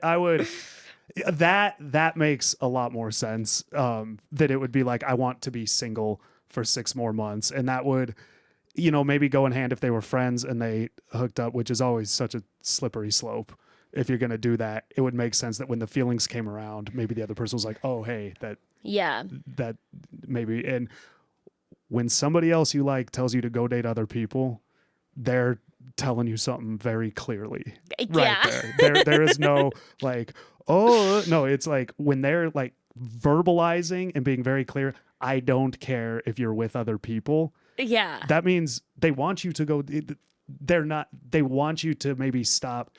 I would, that makes a lot more sense, that it would be like, I want to be single for 6 more months. And that would, maybe go in hand if they were friends and they hooked up, which is always such a slippery slope. If you're going to do that, it would make sense that when the feelings came around, maybe the other person was like, oh, hey, that maybe. And when somebody else you like tells you to go date other people, they're telling you something very clearly right there. There is no like, oh, no, it's like when they're like verbalizing and being very clear, I don't care if you're with other people. Yeah. That means they want you to go, they want you to maybe stop.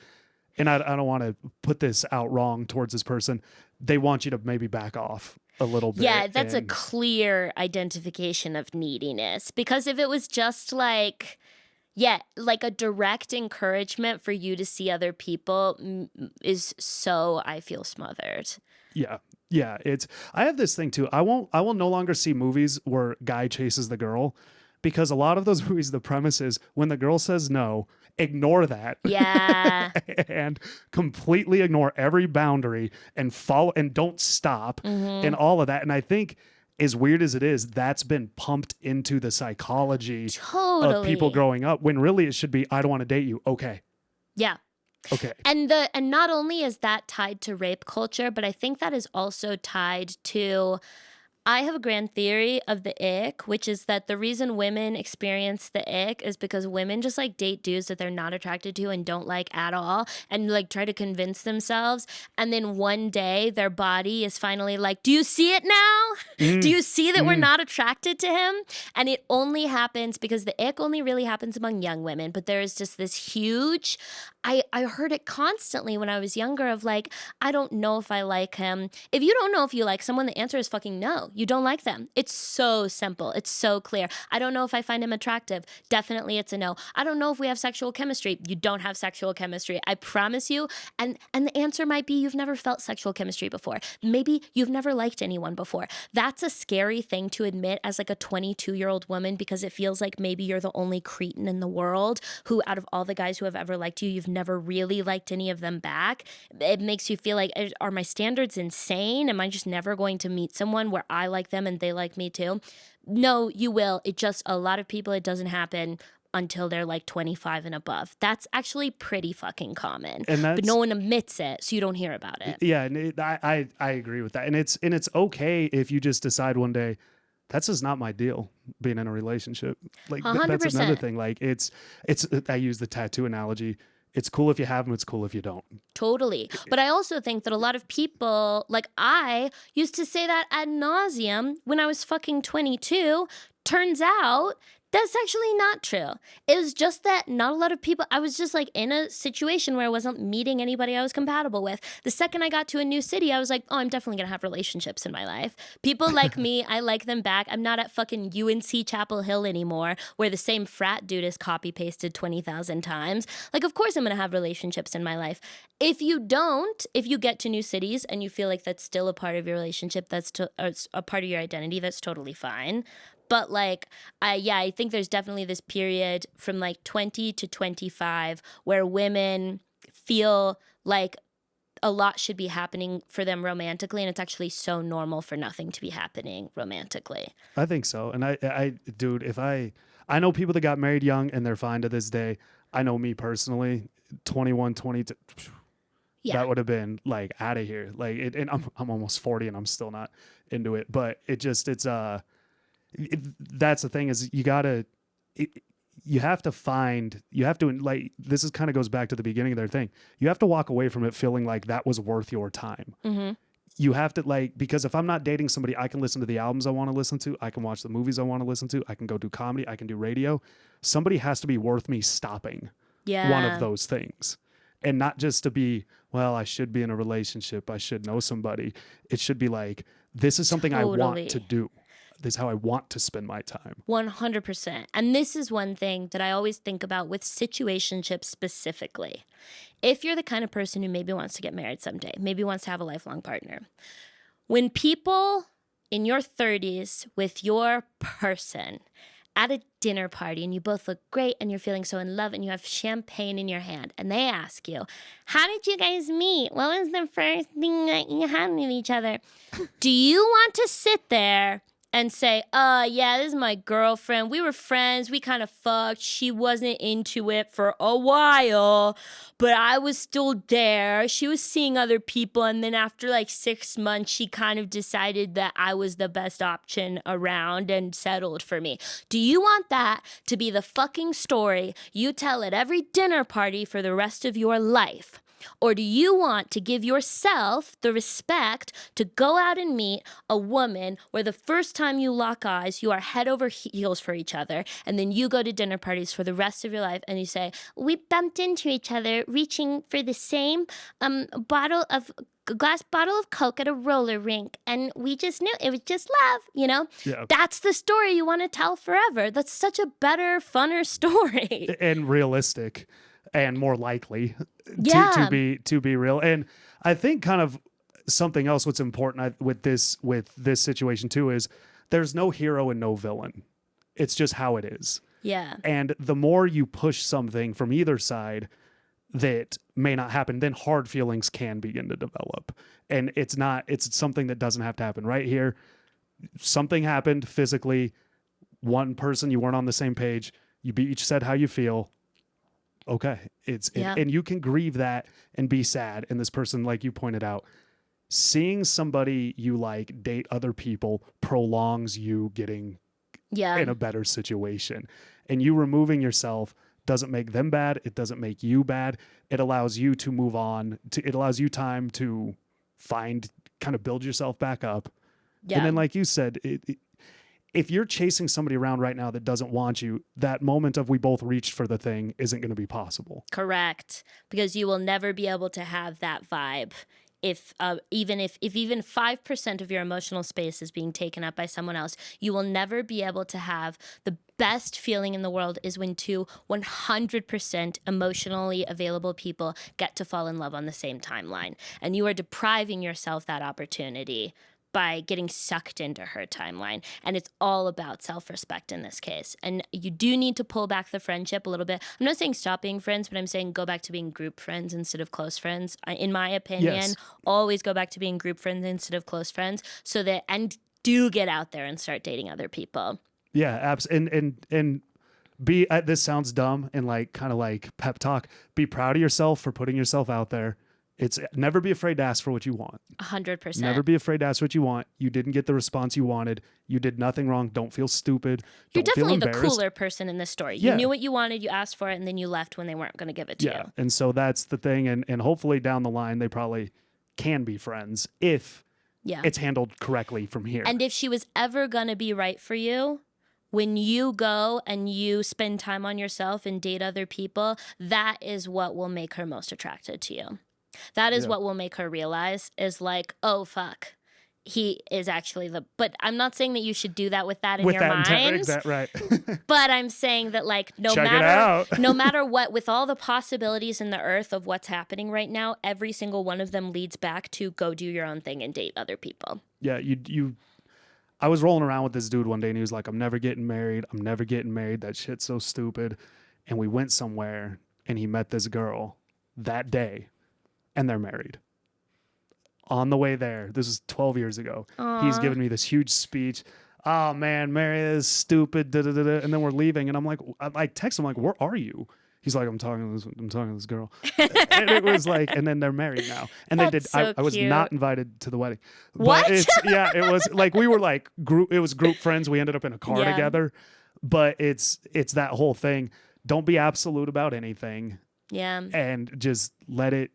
And I don't want to put this out wrong towards this person. They want you to maybe back off a little bit. Yeah, that's a clear identification of neediness. Because if it was just like, like a direct encouragement for you to see other people is so, I feel smothered. Yeah. Yeah. I have this thing too. I will no longer see movies where guy chases the girl, because a lot of those movies, the premise is when the girl says no, ignore that. Yeah. And completely ignore every boundary and follow and don't stop and all of that. And I think, as weird as it is, that's been pumped into the psychology of people growing up, when really it should be, I don't want to date you. Okay. Yeah. Okay. And not only is that tied to rape culture, but I think that is also tied to, I have a grand theory of the ick, which is that the reason women experience the ick is because women just like date dudes that they're not attracted to and don't like at all, and like try to convince themselves. And then one day their body is finally like, do you see it now? Do you see that we're not attracted to him? And it only happens because the ick only really happens among young women. But there is just this huge, I heard it constantly when I was younger of like, I don't know if I like him. If you don't know if you like someone, the answer is fucking no. You don't like them. It's so simple. It's so clear. I don't know if I find him attractive. Definitely it's a no. I don't know if we have sexual chemistry. You don't have sexual chemistry. I promise you. And the answer might be you've never felt sexual chemistry before. Maybe you've never liked anyone before. That's a scary thing to admit as like a 22-year-old woman, because it feels like maybe you're the only cretin in the world who, out of all the guys who have ever liked you, you've never really liked any of them back. It makes you feel like, are my standards insane? Am I just never going to meet someone where I like them and they like me too? No, you will. It just, a lot of people, it doesn't happen until they're like 25 and above. That's actually pretty fucking common, but no one admits it, so you don't hear about it. Yeah, and I agree with that, and it's okay if you just decide one day, that's just not my deal, being in a relationship. Like that's another thing. Like it's I use the tattoo analogy. It's cool if you have them. It's cool if you don't. Totally. But I also think that a lot of people, like I used to say that ad nauseum when I was fucking 22. Turns out that's actually not true. It was just that not a lot of people, I was just like in a situation where I wasn't meeting anybody I was compatible with. The second I got to a new city, I was like, oh, I'm definitely going to have relationships in my life. People like me, I like them back. I'm not at fucking UNC Chapel Hill anymore, where the same frat dude is copy pasted 20,000 times. Like, of course I'm going to have relationships in my life. If you don't, if you get to new cities and you feel like that's still a part of your relationship, that's a part of your identity, that's totally fine. But like, I think there's definitely this period from like 20 to 25 where women feel like a lot should be happening for them romantically, and it's actually so normal for nothing to be happening romantically. I think so. And dude, I know people that got married young and they're fine to this day. I know me personally, 21, 22, that would have been like out of here. Like and I'm almost 40 and I'm still not into it, but that's the thing is you have to like, this is kind of goes back to the beginning of their thing. You have to walk away from it feeling like that was worth your time. Mm-hmm. You have to, like, because if I'm not dating somebody, I can listen to the albums I want to listen to. I can watch the movies I want to listen to. I can go do comedy. I can do radio. Somebody has to be worth me stopping one of those things. And not just to be, well, I should be in a relationship. I should know somebody. It should be like, this is something I want to do. This is how I want to spend my time. 100%. And this is one thing that I always think about with situationships specifically. If you're the kind of person who maybe wants to get married someday, maybe wants to have a lifelong partner, when people in your 30s with your person at a dinner party and you both look great and you're feeling so in love and you have champagne in your hand and they ask you, how did you guys meet? What was the first thing that you had with each other? Do you want to sit there and say, yeah, this is my girlfriend. We were friends. We kind of fucked. She wasn't into it for a while, but I was still there. She was seeing other people. And then after like 6 months, she kind of decided that I was the best option around and settled for me. Do you want that to be the fucking story you tell at every dinner party for the rest of your life? Or do you want to give yourself the respect to go out and meet a woman where the first time you lock eyes, you are head over heels for each other, and then you go to dinner parties for the rest of your life and you say, we bumped into each other reaching for the same glass bottle of Coke at a roller rink, and we just knew it was just love, you know? Yeah. That's the story you want to tell forever. That's such a better, funner story. And realistic. And more likely to be real. And I think kind of something else what's important with this situation too is there's no hero and no villain. It's just how it is. Yeah. And the more you push something from either side that may not happen, then hard feelings can begin to develop. And it's something that doesn't have to happen right here. Something happened physically. One person, you weren't on the same page. You each said how you feel. Okay. And you can grieve that and be sad. And this person, like you pointed out, seeing somebody you like date other people prolongs you getting in a better situation. And you removing yourself doesn't make them bad. It doesn't make you bad. It allows you to move on. It allows you time to kind of build yourself back up. Yeah. And then, like you said, if you're chasing somebody around right now that doesn't want you, that moment of we both reached for the thing isn't going to be possible. Correct. Because you will never be able to have that vibe if even 5% of your emotional space is being taken up by someone else. You will never be able to have the best feeling in the world is when two 100% emotionally available people get to fall in love on the same timeline. And you are depriving yourself that opportunity by getting sucked into her timeline. And it's all about self-respect in this case. And you do need to pull back the friendship a little bit. I'm not saying stop being friends, but I'm saying go back to being group friends instead of close friends. In my opinion, Yes. always go back to being group friends instead of close friends, so that, and do get out there and start dating other people. Yeah, and be this sounds dumb and like kind of like pep talk. Be proud of yourself for putting yourself out there. It's never be afraid to ask for what you want. 100%. Never be afraid to ask what you want. You didn't get the response you wanted. You did nothing wrong. Don't feel stupid. You're Don't feel definitely the embarrassed. cooler person in this story. Yeah. You knew what you wanted, you asked for it, and then you left when they weren't going to give it to you. And so that's the thing. And hopefully down the line, they probably can be friends if it's handled correctly from here. And if she was ever going to be right for you, when you go and you spend time on yourself and date other people, that is what will make her most attracted to you. That is what will make her realize is like, oh, fuck. He is actually but I'm not saying that you should do that with that in your mind. Right. But I'm saying that, like, no Check it out. no matter what, with all the possibilities in the earth of what's happening right now, every single one of them leads back to go do your own thing and date other people. Yeah, I was rolling around with this dude one day and he was like, I'm never getting married. That shit's so stupid. And we went somewhere and he met this girl that day and they're married. On the way there, this is 12 years ago, he's giving me this huge speech. Oh man, marry is stupid. Da, da, da, da. And then we're leaving and I'm like, I text him like, where are you? He's like, I'm talking to this girl. And it was like, and then they're married now. And That's they did. so I was cute. not invited to the wedding. What? But it was like, we were like it was group friends. We ended up in a car together, but it's that whole thing. Don't be absolute about anything. Yeah. And just let it,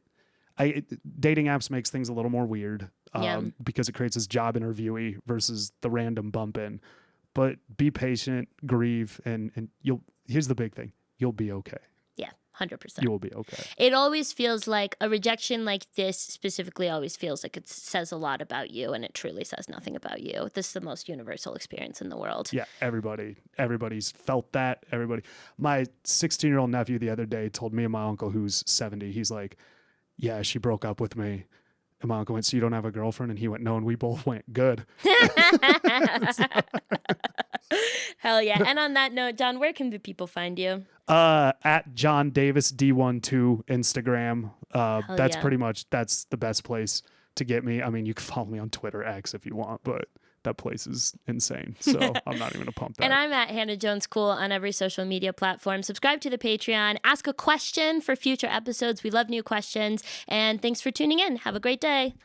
dating apps makes things a little more weird because it creates this job interviewee versus the random bump in. But be patient, grieve, and here's the big thing. You'll be okay. 100%. You will be okay. It always feels like a rejection like this specifically always feels like it says a lot about you, and it truly says nothing about you. This is the most universal experience in the world. Yeah, everybody's felt that. My 16-year-old nephew the other day told me and my uncle, who's 70, he's like, yeah, she broke up with me. And my uncle went, so you don't have a girlfriend? And he went, no. And we both went, good. Hell yeah. And on that note, John, where can the people find you? At John Davis D12 Instagram. That's yeah. pretty much, that's the best place to get me. I mean, you can follow me on Twitter X if you want, but that place is insane. So I'm not even gonna pump that. And I'm at Hannah Jones Cool on every social media platform. Subscribe to the Patreon. Ask a question for future episodes. We love new questions. And thanks for tuning in. Have a great day.